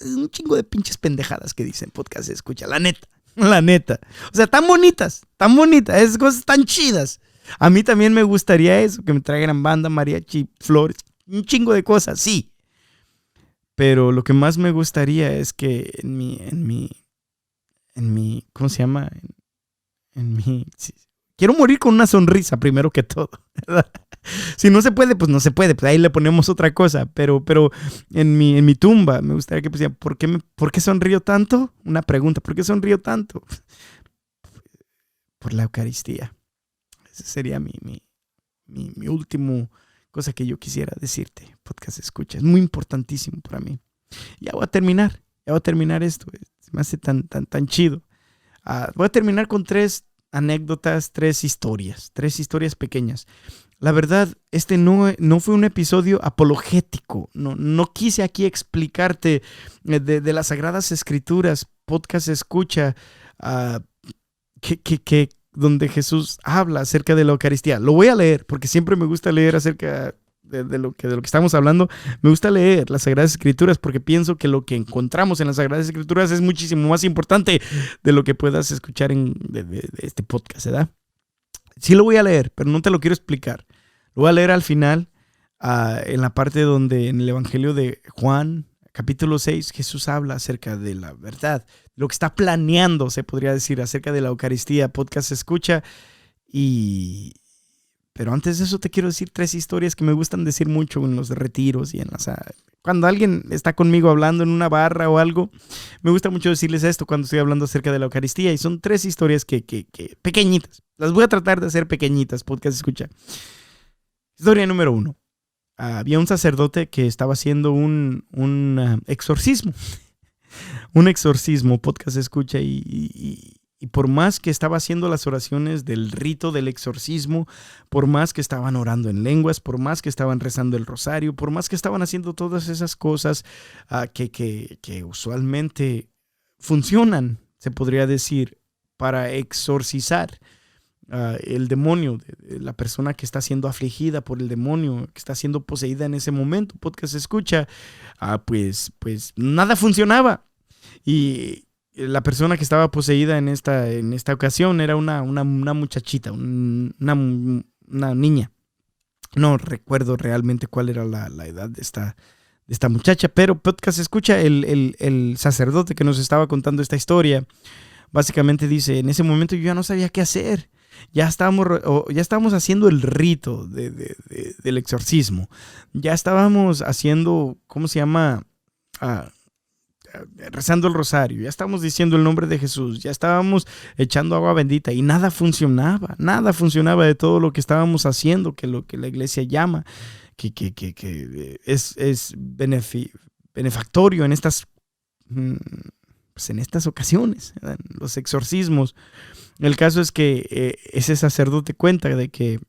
un chingo de pinches pendejadas que dicen podcast escucha, la neta. O sea, tan bonitas, esas cosas tan chidas. A mí también me gustaría eso, que me traigan banda, mariachi, flores, un chingo de cosas, sí. Pero lo que más me gustaría es que en mi, ¿cómo se llama? Quiero morir con una sonrisa primero que todo, ¿verdad? Si no se puede, pues no se puede. Pues ahí le ponemos otra cosa. Pero en mi tumba me gustaría que pusieran, ¿por qué sonrío tanto? Una pregunta, ¿por qué sonrío tanto? Por la Eucaristía. Ese sería mi último cosa que yo quisiera decirte. Podcast escucha. Es muy importantísimo para mí. Ya voy a terminar esto. Se me hace tan chido. Voy a terminar con 3 anécdotas, 3 historias pequeñas. La verdad, este no fue un episodio apologético. No quise aquí explicarte de las Sagradas Escrituras. Podcast escucha donde Jesús habla acerca de la Eucaristía. Lo voy a leer porque siempre me gusta leer acerca de lo que estamos hablando. Me gusta leer las Sagradas Escrituras porque pienso que lo que encontramos en las Sagradas Escrituras es muchísimo más importante de lo que puedas escuchar de este podcast, ¿verdad? Sí lo voy a leer, pero no te lo quiero explicar. Lo voy a leer al final, en la parte donde en el Evangelio de Juan, capítulo 6, Jesús habla acerca de la verdad, lo que está planeando, se podría decir, acerca de la Eucaristía. Podcast escucha. Pero antes de eso te quiero decir 3 historias que me gustan decir mucho en los retiros y cuando alguien está conmigo hablando en una barra o algo, me gusta mucho decirles esto cuando estoy hablando acerca de la Eucaristía. Y son 3 historias que pequeñitas. Las voy a tratar de hacer pequeñitas, podcast escucha. Historia número 1. Había un sacerdote que estaba haciendo un exorcismo. Un exorcismo, podcast escucha, y por más que estaba haciendo las oraciones del rito del exorcismo, por más que estaban orando en lenguas, por más que estaban rezando el rosario, por más que estaban haciendo todas esas cosas que usualmente funcionan, se podría decir, para exorcizar el demonio, de la persona que está siendo afligida por el demonio, que está siendo poseída en ese momento, podcast escucha, pues nada funcionaba. Y la persona que estaba poseída en esta ocasión era una muchachita, una niña. No recuerdo realmente cuál era la edad de esta muchacha, pero podcast escucha, el sacerdote que nos estaba contando esta historia, básicamente dice, en ese momento yo ya no sabía qué hacer. Ya estábamos haciendo el rito del exorcismo. Ya estábamos haciendo, ¿cómo se llama? Rezando el rosario. Ya estábamos diciendo el nombre de Jesús. Ya estábamos echando agua bendita y nada funcionaba. Nada funcionaba de todo lo que estábamos haciendo, que lo que la iglesia llama, que es benefactorio en estas ocasiones, los exorcismos. El caso es que ese sacerdote cuenta de que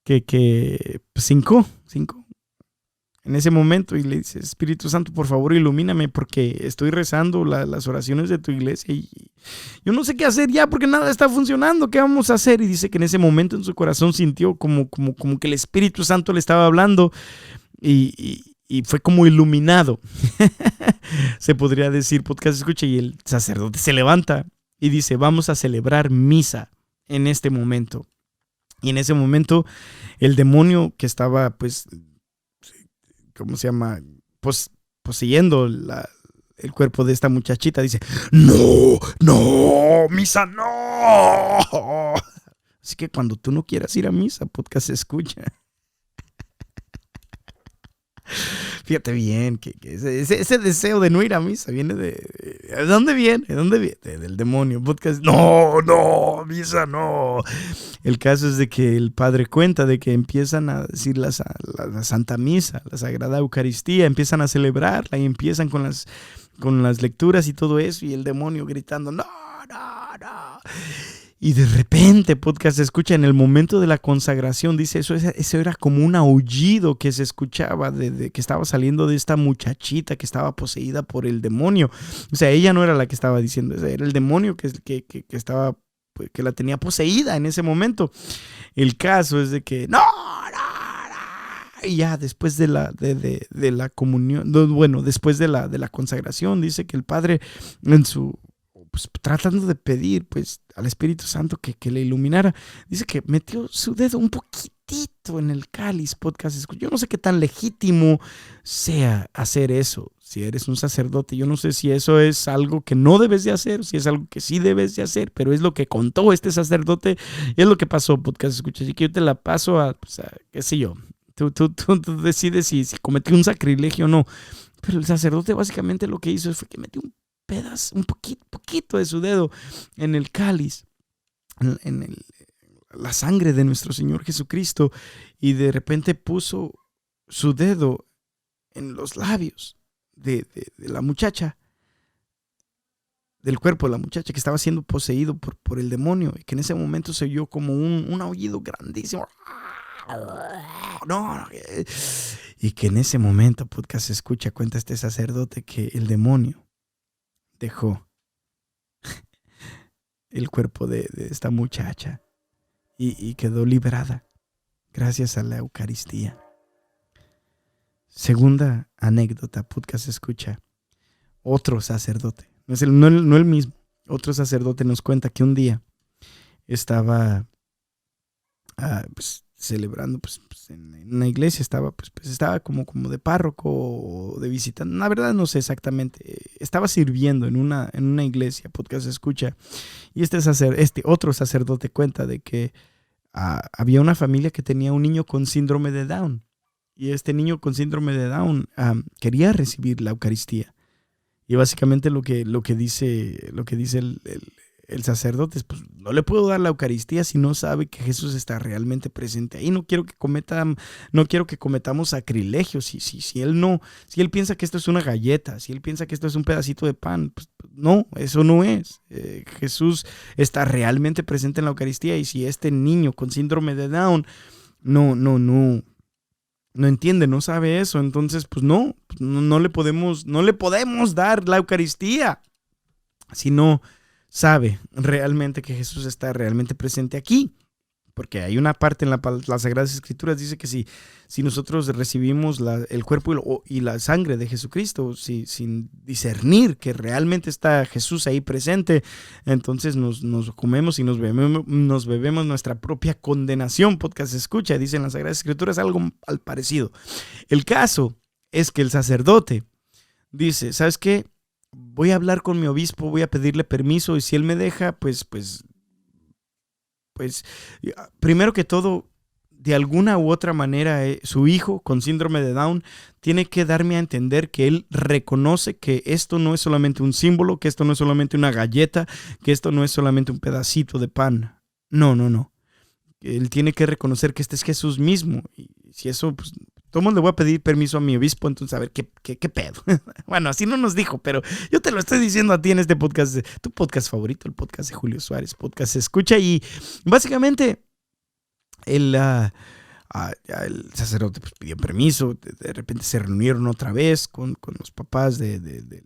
pues, hincó en ese momento y le dice, Espíritu Santo, por favor, ilumíname porque estoy rezando las oraciones de tu iglesia y yo no sé qué hacer ya porque nada está funcionando, ¿qué vamos a hacer? Y dice que en ese momento en su corazón sintió como que el Espíritu Santo le estaba hablando y fue como iluminado. Se podría decir, podcast escucha, y el sacerdote se levanta y dice, vamos a celebrar misa en este momento. Y en ese momento el demonio que estaba, pues, ¿cómo se llama? Pues poseyendo el cuerpo de esta muchachita, dice, no, misa no. Así que cuando tú no quieras ir a misa, podcast escucha. Fíjate bien que ese deseo de no ir a misa viene ¿de dónde viene? ¿De dónde viene? Del demonio. Podcast, no, misa no. El caso es de que el padre cuenta de que empiezan a decir la Santa Misa, la Sagrada Eucaristía, empiezan a celebrarla y empiezan con las lecturas y todo eso, y el demonio gritando, no. Y de repente, podcast, se escucha en el momento de la consagración, dice, eso era como un aullido que se escuchaba de que estaba saliendo de esta muchachita que estaba poseída por el demonio. O sea, ella no era la que estaba diciendo eso, era el demonio que estaba, pues, que la tenía poseída en ese momento. El caso es de que, no. Y ya después de la comunión, bueno, después de la consagración, dice que el padre pues, tratando de pedir, pues, al Espíritu Santo que le iluminara, dice que metió su dedo un poquitito en el cáliz, podcast. Yo no sé qué tan legítimo sea hacer eso. Si eres un sacerdote, yo no sé si eso es algo que no debes de hacer, si es algo que sí debes de hacer, pero es lo que contó este sacerdote y es lo que pasó, podcast. Escucha, así que yo te la paso a qué sé yo. Tú decides si cometió un sacrilegio o no. Pero el sacerdote básicamente lo que hizo fue que metió un poquito de su dedo en el cáliz, en la sangre de nuestro Señor Jesucristo, y de repente puso su dedo en los labios de la muchacha, del cuerpo de la muchacha que estaba siendo poseído por el demonio, y que en ese momento se oyó como un aullido grandísimo. No. Y que en ese momento, podcast, se escucha, cuenta este sacerdote, que el demonio dejó el cuerpo de esta muchacha y quedó liberada gracias a la Eucaristía. Segunda anécdota, podcast escucha. Otro sacerdote, no el mismo, otro sacerdote nos cuenta que un día estaba pues, celebrando, pues, en una iglesia, estaba como de párroco o de visitante, la verdad no sé exactamente, estaba sirviendo en una iglesia, podcast escucha, y este otro sacerdote cuenta de que había una familia que tenía un niño con síndrome de Down, y este niño con síndrome de Down quería recibir la Eucaristía, y básicamente lo que dice el sacerdote es, pues, no le puedo dar la Eucaristía si no sabe que Jesús está realmente presente ahí. No quiero que cometamos sacrilegios. Si él piensa que esto es una galleta, si él piensa que esto es un pedacito de pan, pues no, eso no es. Jesús está realmente presente en la Eucaristía, y si este niño con síndrome de Down no entiende, no sabe eso, entonces pues no le podemos dar la Eucaristía si no sabe realmente que Jesús está realmente presente aquí. Porque hay una parte en las Sagradas Escrituras, dice que si nosotros recibimos el cuerpo y la sangre de Jesucristo sin discernir que realmente está Jesús ahí presente, entonces nos comemos y nos bebemos nuestra propia condenación. Podcast escucha, dice en las Sagradas Escrituras algo al parecido. El caso es que el sacerdote dice, ¿sabes qué? Voy a hablar con mi obispo, voy a pedirle permiso, y si él me deja, pues, primero que todo, de alguna u otra manera, su hijo con síndrome de Down tiene que darme a entender que él reconoce que esto no es solamente un símbolo, que esto no es solamente una galleta, que esto no es solamente un pedacito de pan. No. Él tiene que reconocer que este es Jesús mismo. Y si eso, pues, ¿cómo le voy a pedir permiso a mi obispo? Entonces, a ver, ¿qué pedo? Bueno, así no nos dijo, pero yo te lo estoy diciendo a ti en este podcast, tu podcast favorito, el podcast de Julio Suárez, podcast escucha. Y básicamente, Ya el sacerdote pues, pidió permiso, de repente se reunieron otra vez con los papás del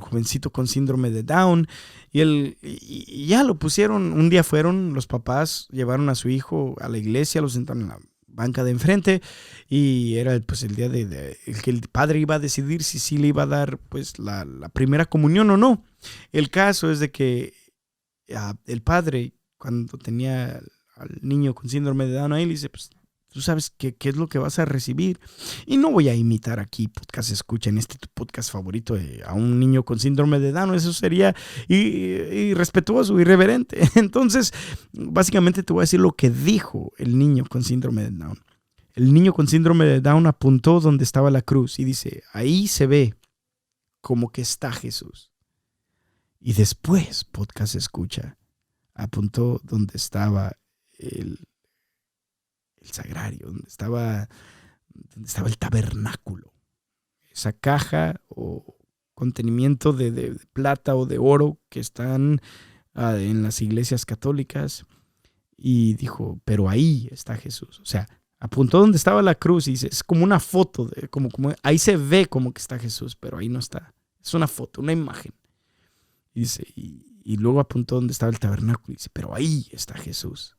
jovencito con síndrome de Down y ya lo pusieron. Un día fueron los papás, llevaron a su hijo a la iglesia, lo sentaron en la banca de enfrente y era pues el día el que el padre iba a decidir si sí le iba a dar pues la primera comunión o no. El caso es de que el padre, cuando tenía al niño con síndrome de Down, ahí le dice, pues tú sabes qué es lo que vas a recibir. Y no voy a imitar aquí podcast escucha en tu podcast favorito a un niño con síndrome de Down. Eso sería irrespetuoso, irreverente. Entonces, básicamente te voy a decir lo que dijo el niño con síndrome de Down. El niño con síndrome de Down apuntó donde estaba la cruz y dice, ahí se ve como que está Jesús. Y después, podcast escucha, apuntó donde estaba el sagrario, donde estaba el tabernáculo. Esa caja o contenimiento de plata o de oro que están en las iglesias católicas. Y dijo, pero ahí está Jesús. O sea, apuntó donde estaba la cruz y dice, es como una foto, como ahí se ve como que está Jesús, pero ahí no está. Es una foto, una imagen. Y dice, y luego apuntó donde estaba el tabernáculo y dice, pero ahí está Jesús.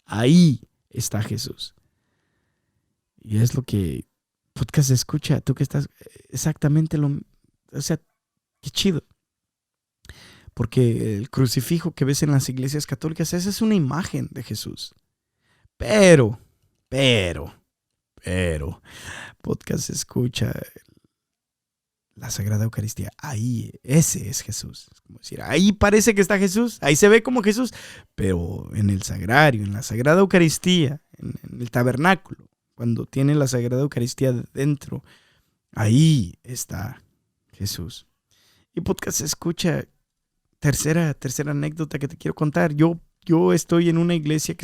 Ahí está Jesús. Y es lo que podcast escucha, tú que estás exactamente o sea, qué chido. Porque el crucifijo que ves en las iglesias católicas, esa es una imagen de Jesús. Pero, podcast escucha la Sagrada Eucaristía. Ahí, ese es Jesús. Es como decir, ahí parece que está Jesús, ahí se ve como Jesús, pero en el sagrario, en la Sagrada Eucaristía, en el tabernáculo, cuando tiene la Sagrada Eucaristía dentro, ahí está Jesús. Y podcast escucha, tercera anécdota que te quiero contar. Yo estoy en una iglesia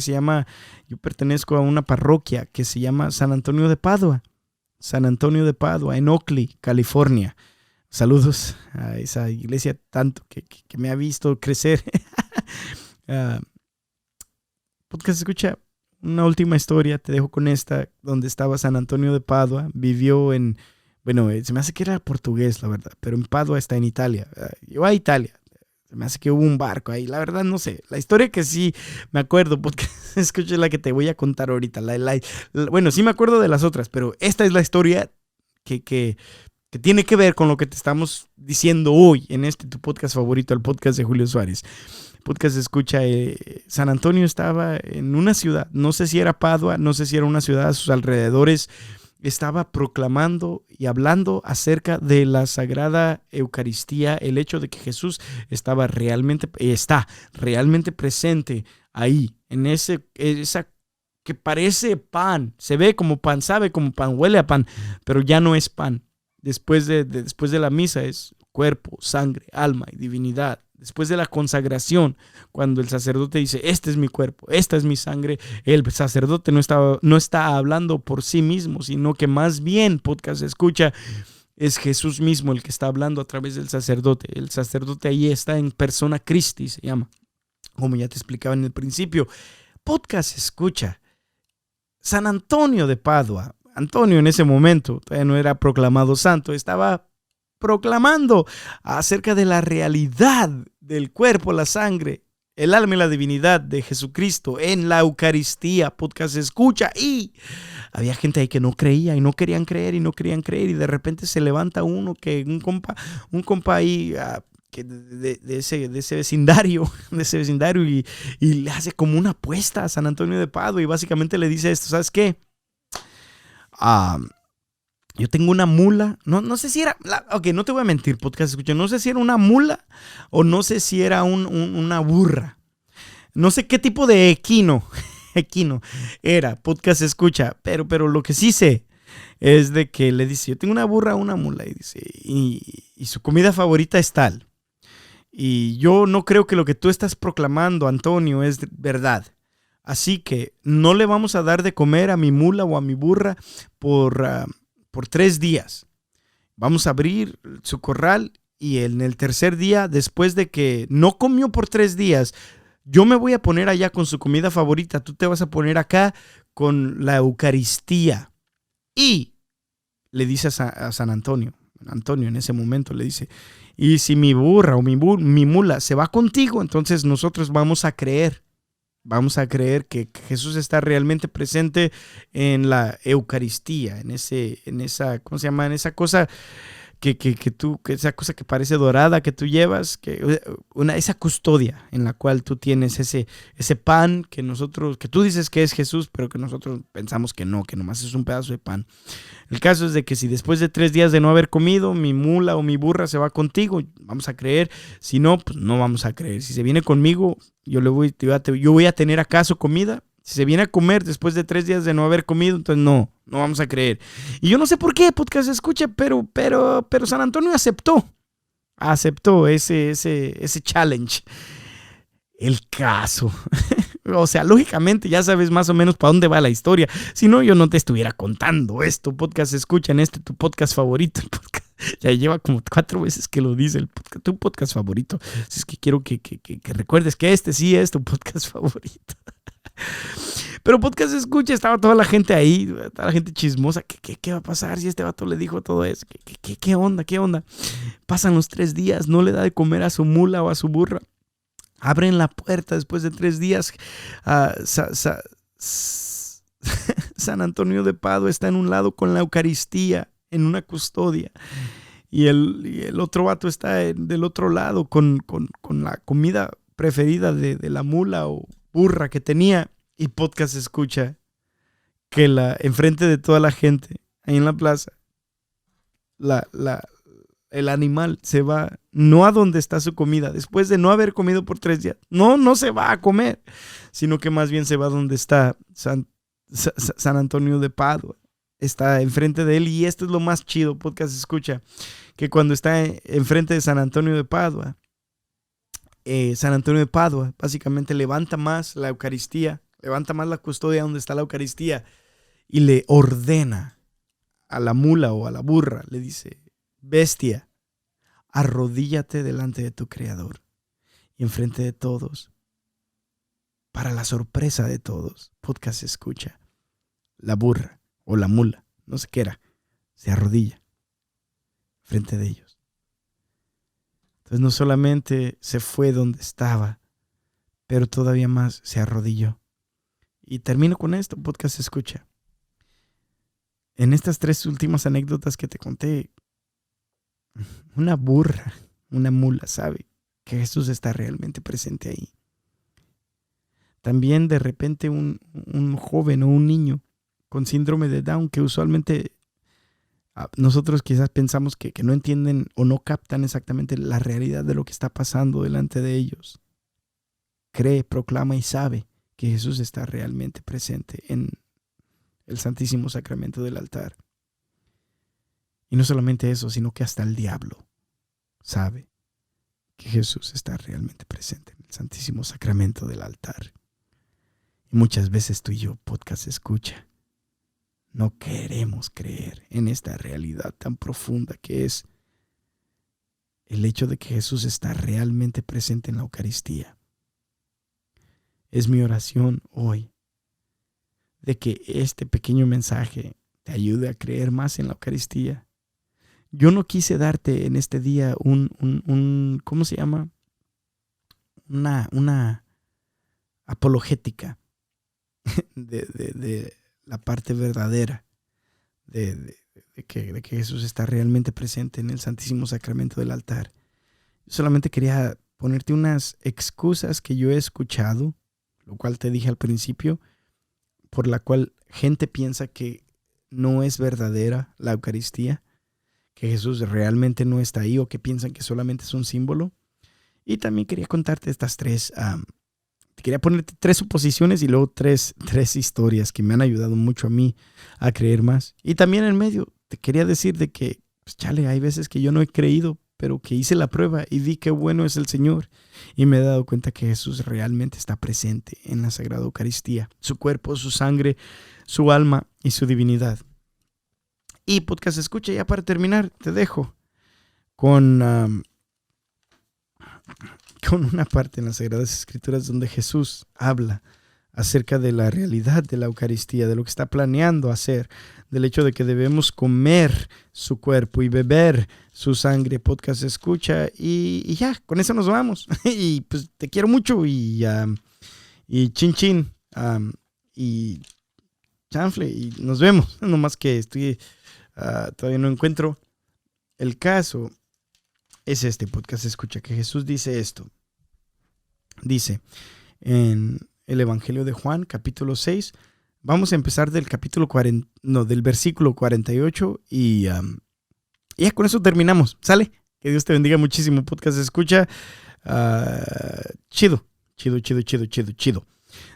yo pertenezco a una parroquia que se llama San Antonio de Padua. San Antonio de Padua, en Oakley, California. Saludos a esa iglesia tanto que me ha visto crecer. Podcast escucha, una última historia, te dejo con esta, donde estaba San Antonio de Padua. Vivió se me hace que era portugués, la verdad, pero en Padua está en Italia. Yo a Italia. Se me hace que hubo un barco ahí. La verdad no sé. La historia que sí me acuerdo, porque escuché la que te voy a contar ahorita. Bueno, sí me acuerdo de las otras, pero esta es la historia que tiene que ver con lo que te estamos diciendo hoy en tu podcast favorito, el podcast de Julio Suárez. Podcast escucha, San Antonio estaba en una ciudad, no sé si era Padua, no sé si era una ciudad a sus alrededores. Estaba proclamando y hablando acerca de la Sagrada Eucaristía, el hecho de que Jesús está realmente presente ahí, en esa que parece pan, se ve como pan, sabe como pan, huele a pan, pero ya no es pan. Después de la misa es cuerpo, sangre, alma y divinidad. Después de la consagración, cuando el sacerdote dice, este es mi cuerpo, esta es mi sangre, el sacerdote no está hablando por sí mismo, sino que más bien, podcast escucha, es Jesús mismo el que está hablando a través del sacerdote. El sacerdote ahí está en persona Christi, se llama, como ya te explicaba en el principio. Podcast escucha, San Antonio de Padua. Antonio en ese momento todavía no era proclamado santo, estaba proclamando acerca de la realidad del cuerpo, la sangre, el alma y la divinidad de Jesucristo en la Eucaristía. Podcast escucha, y había gente ahí que no creía y no querían creer y de repente se levanta un compa ahí que de ese vecindario y le hace como una apuesta a San Antonio de Padua y básicamente le dice esto, ¿sabes qué? Yo tengo una mula, no sé si era, ok, no te voy a mentir, podcast escucha, no sé si era una mula o no sé si era una burra. No sé qué tipo de equino era, podcast escucha, pero lo que sí sé es de que le dice, yo tengo una burra, una mula, y dice, y su comida favorita es tal. Y yo no creo que lo que tú estás proclamando, Antonio, es verdad. Así que no le vamos a dar de comer a mi mula o a mi burra por 3 días. Vamos a abrir su corral y en el tercer día, después de que no comió por 3 días, yo me voy a poner allá con su comida favorita. Tú te vas a poner acá con la Eucaristía. Y le dice a San Antonio en ese momento le dice, y si mi burra o mi mula se va contigo, entonces nosotros vamos a creer que Jesús está realmente presente en la Eucaristía, en esa, ¿cómo se llama? En esa cosa esa cosa que parece dorada que tú llevas, esa custodia en la cual tú tienes ese pan que tú dices que es Jesús, pero que nosotros pensamos que no, que nomás es un pedazo de pan. El caso es de que si después de 3 días de no haber comido, mi mula o mi burra se va contigo, vamos a creer. Si no, pues no vamos a creer. Si se viene conmigo, yo voy a tener acaso comida. Si se viene a comer después de 3 días de no haber comido, entonces no vamos a creer. Y yo no sé por qué podcast escucha, pero San Antonio aceptó ese challenge. El caso. O sea, lógicamente ya sabes más o menos para dónde va la historia. Si no, yo no te estuviera contando esto. Podcast escucha en tu podcast favorito. Ya lleva como 4 veces que lo dice tu podcast favorito. Así es que quiero que recuerdes que este sí es tu podcast favorito. Pero podcast escucha, estaba toda la gente ahí, toda la gente chismosa. ¿Qué va a pasar si este vato le dijo todo eso? ¿Qué onda? Pasan los 3 días, no le da de comer a su mula o a su burra. Abren la puerta después de 3 días. San Antonio de Padua está en un lado con la Eucaristía, en una custodia. Y el otro vato está del otro lado con la comida preferida de la mula o burra que tenía. Y podcast escucha que enfrente de toda la gente, ahí en la plaza, el animal se va no a donde está su comida, después de no haber comido por 3 días. No se va a comer, sino que más bien se va donde está San Antonio de Padua. Está enfrente de él, y esto es lo más chido, podcast escucha, que cuando está enfrente de San Antonio de Padua, San Antonio de Padua básicamente levanta más la Eucaristía, levanta más la custodia donde está la Eucaristía, y le ordena a la mula o a la burra, le dice: bestia, arrodíllate delante de tu Creador. Y enfrente de todos, para la sorpresa de todos, podcast escucha, la burra o la mula, no sé qué era, se arrodilla frente de ellos. Entonces no solamente se fue donde estaba, pero todavía más se arrodilló. Y termino con esto, podcast escucha. En estas 3 últimas anécdotas que te conté, una burra, una mula sabe que Jesús está realmente presente ahí. También de repente un joven o un niño con síndrome de Down, que usualmente nosotros quizás pensamos que no entienden o no captan exactamente la realidad de lo que está pasando delante de ellos, cree, proclama y sabe que Jesús está realmente presente en el Santísimo Sacramento del altar. Y no solamente eso, sino que hasta el diablo sabe que Jesús está realmente presente en el Santísimo Sacramento del altar. Y muchas veces tú y yo, podcast escucha, no queremos creer en esta realidad tan profunda que es el hecho de que Jesús está realmente presente en la Eucaristía. Es mi oración hoy de que este pequeño mensaje te ayude a creer más en la Eucaristía. Yo no quise darte en este día ¿cómo se llama? Una apologética de la parte verdadera de que Jesús está realmente presente en el Santísimo Sacramento del altar. Yo solamente quería ponerte unas excusas que yo he escuchado, lo cual te dije al principio, por la cual gente piensa que no es verdadera la Eucaristía, que Jesús realmente no está ahí, o que piensan que solamente es un símbolo. Y también quería contarte estas 3, quería ponerte 3 suposiciones y luego 3 historias que me han ayudado mucho a mí a creer más. Y también en medio te quería decir de que, pues chale, hay veces que yo no he creído, pero que hice la prueba y vi qué bueno es el Señor. Y me he dado cuenta que Jesús realmente está presente en la Sagrada Eucaristía. Su cuerpo, su sangre, su alma y su divinidad. Y podcast escucha, ya para terminar, te dejo con una parte en las Sagradas Escrituras donde Jesús habla acerca de la realidad de la Eucaristía, de lo que está planeando hacer, del hecho de que debemos comer su cuerpo y beber su sangre. Podcast escucha y ya, con eso nos vamos. Y pues te quiero mucho y chin chin y chanfle y nos vemos. No más que estoy todavía no encuentro el caso. Es este podcast escucha que Jesús dice esto. Dice en el Evangelio de Juan, capítulo 6. Vamos a empezar del del versículo 48 y ya con eso terminamos. ¿Sale? Que Dios te bendiga muchísimo. Podcast escucha. Chido.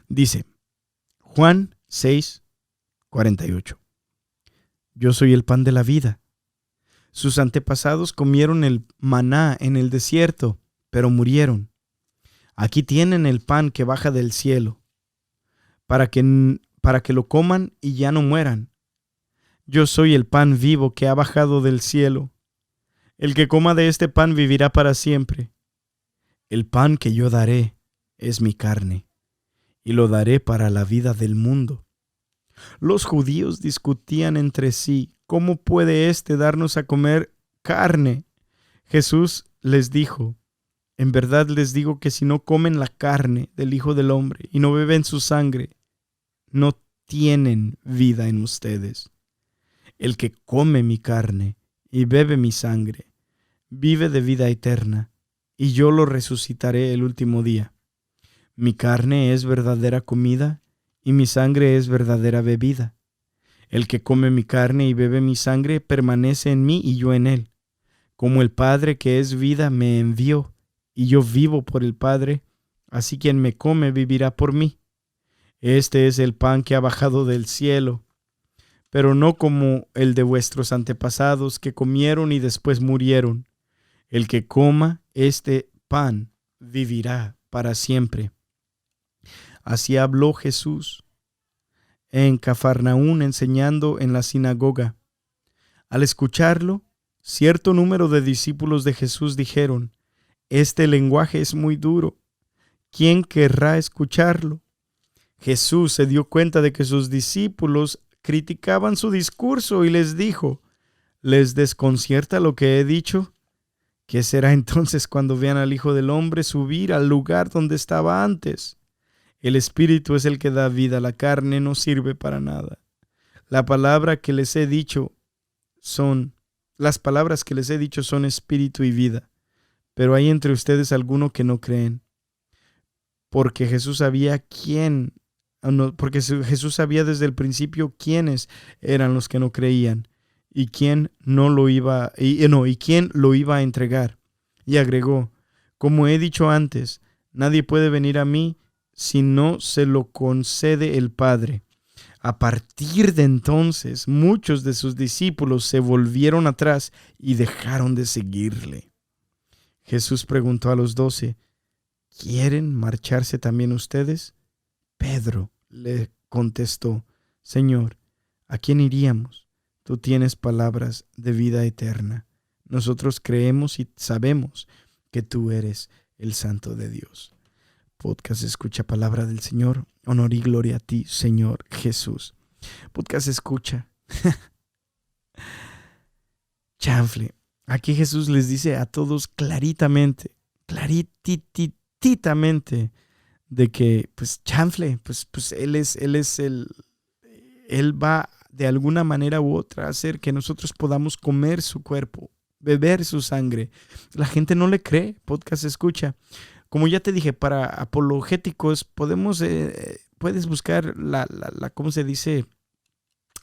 Dice Juan 6, 48. Yo soy el pan de la vida. Sus antepasados comieron el maná en el desierto, pero murieron. Aquí tienen el pan que baja del cielo, para que lo coman y ya no mueran. Yo soy el pan vivo que ha bajado del cielo. El que coma de este pan vivirá para siempre. El pan que yo daré es mi carne, y lo daré para la vida del mundo. Los judíos discutían entre sí, ¿cómo puede éste darnos a comer carne? Jesús les dijo, en verdad les digo que si no comen la carne del Hijo del Hombre y no beben su sangre, no tienen vida en ustedes. El que come mi carne y bebe mi sangre, vive de vida eterna, y yo lo resucitaré el último día. Mi carne es verdadera comida, y mi sangre es verdadera bebida. El que come mi carne y bebe mi sangre permanece en mí y yo en él. Como el Padre que es vida me envió, y yo vivo por el Padre, así quien me come vivirá por mí. Este es el pan que ha bajado del cielo, pero no como el de vuestros antepasados que comieron y después murieron. El que coma este pan vivirá para siempre. Así habló Jesús en Cafarnaún enseñando en la sinagoga. Al escucharlo, cierto número de discípulos de Jesús dijeron, este lenguaje es muy duro. ¿Quién querrá escucharlo? Jesús se dio cuenta de que sus discípulos criticaban su discurso y les dijo, ¿les desconcierta lo que he dicho? ¿Qué será entonces cuando vean al Hijo del Hombre subir al lugar donde estaba antes? El Espíritu es el que da vida, la carne no sirve para nada. Las palabras que les he dicho son espíritu y vida, pero hay entre ustedes algunos que no creen. Porque Jesús sabía Jesús sabía desde el principio quiénes eran los que no creían y quién quién lo iba a entregar. Y agregó, como he dicho antes, nadie puede venir a mí si no se lo concede el Padre. A partir de entonces, muchos de sus discípulos se volvieron atrás y dejaron de seguirle. Jesús preguntó a los 12, ¿quieren marcharse también ustedes? Pedro le contestó, Señor, ¿a quién iríamos? Tú tienes palabras de vida eterna. Nosotros creemos y sabemos que tú eres el Santo de Dios. Podcast escucha palabra del Señor. Honor y gloria a ti, Señor Jesús. Podcast escucha. Chanfle. Aquí Jesús les dice a todos claritamente, de que, pues, chanfle, pues Él va de alguna manera u otra a hacer que nosotros podamos comer su cuerpo, beber su sangre. La gente no le cree. Podcast escucha. Como ya te dije, para apologéticos puedes buscar ¿cómo se dice?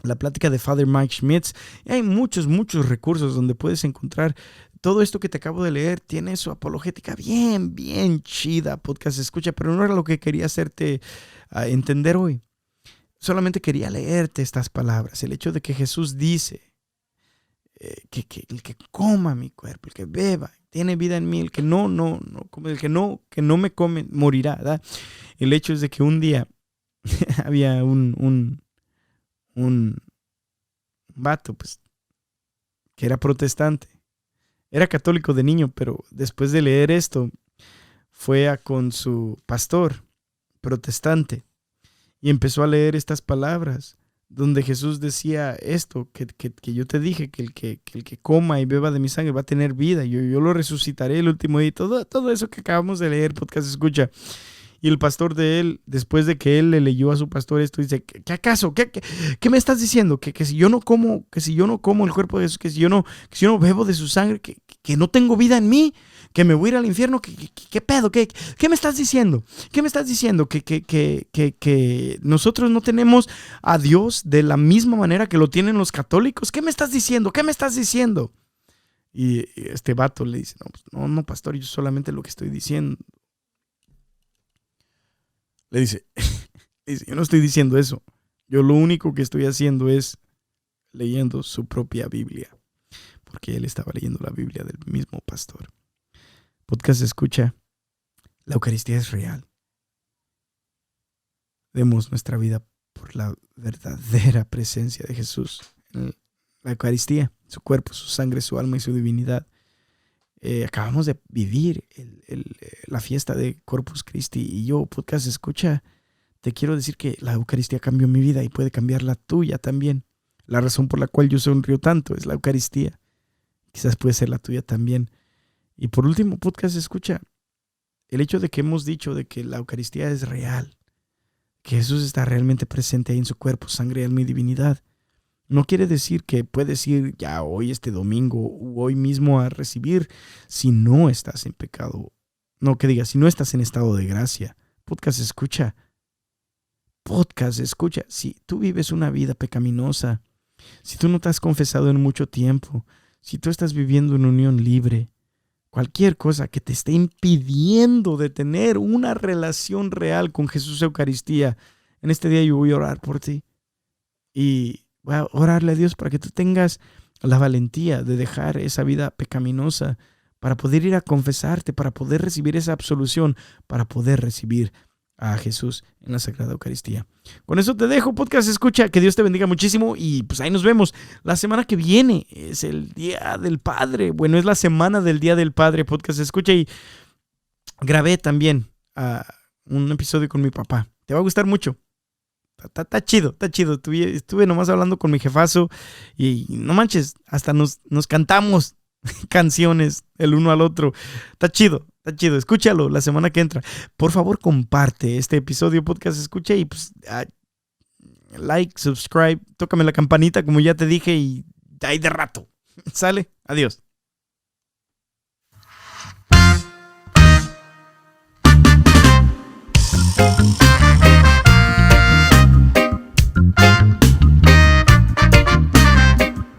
La plática de Father Mike Schmitz. Y hay muchos recursos donde puedes encontrar todo esto que te acabo de leer. Tiene su apologética bien chida. Podcast escucha, pero no era lo que quería hacerte entender hoy. Solamente quería leerte estas palabras. El hecho de que Jesús dice que el que coma mi cuerpo, el que beba, tiene vida en mí, el que no me come, morirá, ¿verdad? El hecho es de que un día había un vato, pues, que era protestante. Era católico de niño, pero después de leer esto, fue con su pastor protestante y empezó a leer estas palabras, donde Jesús decía esto, que yo te dije, que el que coma y beba de mi sangre va a tener vida, yo lo resucitaré el último día, todo eso que acabamos de leer, podcast escucha. Y el pastor de él, después de que él le leyó a su pastor esto, dice, ¿qué acaso? ¿Qué me estás diciendo? Que si yo no como el cuerpo de Jesús, que si yo no bebo de su sangre, que no tengo vida en mí, que me voy a ir al infierno, ¿qué pedo? ¿Qué me estás diciendo? ¿Qué me estás diciendo? Que nosotros no tenemos a Dios de la misma manera que lo tienen los católicos. ¿Qué me estás diciendo? ¿Qué me estás diciendo? Y este vato le dice, no, pastor, yo solamente lo que estoy diciendo. Le dice, yo no estoy diciendo eso. Yo lo único que estoy haciendo es leyendo su propia Biblia. Porque él estaba leyendo la Biblia del mismo pastor. Podcast escucha, la Eucaristía es real. Demos nuestra vida por la verdadera presencia de Jesús. La Eucaristía, su cuerpo, su sangre, su alma y su divinidad. Acabamos de vivir la fiesta de Corpus Christi y yo, podcast escucha, te quiero decir que la Eucaristía cambió mi vida y puede cambiar la tuya también. La razón por la cual yo sonrío tanto es la Eucaristía. Quizás puede ser la tuya también. Y por último, podcast escucha, el hecho de que hemos dicho de que la Eucaristía es real, que Jesús está realmente presente ahí en su cuerpo, sangre, alma y divinidad, no quiere decir que puedes ir ya hoy, este domingo, o hoy mismo a recibir si no estás en pecado. No, que digas, si no estás en estado de gracia. Podcast escucha. Si tú vives una vida pecaminosa, si tú no te has confesado en mucho tiempo, si tú estás viviendo en unión libre, cualquier cosa que te esté impidiendo de tener una relación real con Jesús Eucaristía, en este día yo voy a orar por ti. Y voy a orarle a Dios para que tú tengas la valentía de dejar esa vida pecaminosa, para poder ir a confesarte, para poder recibir esa absolución, para poder recibir a Jesús en la Sagrada Eucaristía. Con eso te dejo, podcast escucha, que Dios te bendiga muchísimo y pues ahí nos vemos. La semana que viene es el Día del Padre, bueno, es la semana del Día del Padre, podcast escucha, y grabé también un episodio con mi papá. Te va a gustar mucho. Está chido. Estuve nomás hablando con mi jefazo y no manches, hasta nos cantamos canciones el uno al otro. Está chido. Escúchalo la semana que entra. Por favor, comparte este episodio, podcast escucha, y pues like, subscribe, tócame la campanita como ya te dije y ahí de rato. Sale, adiós.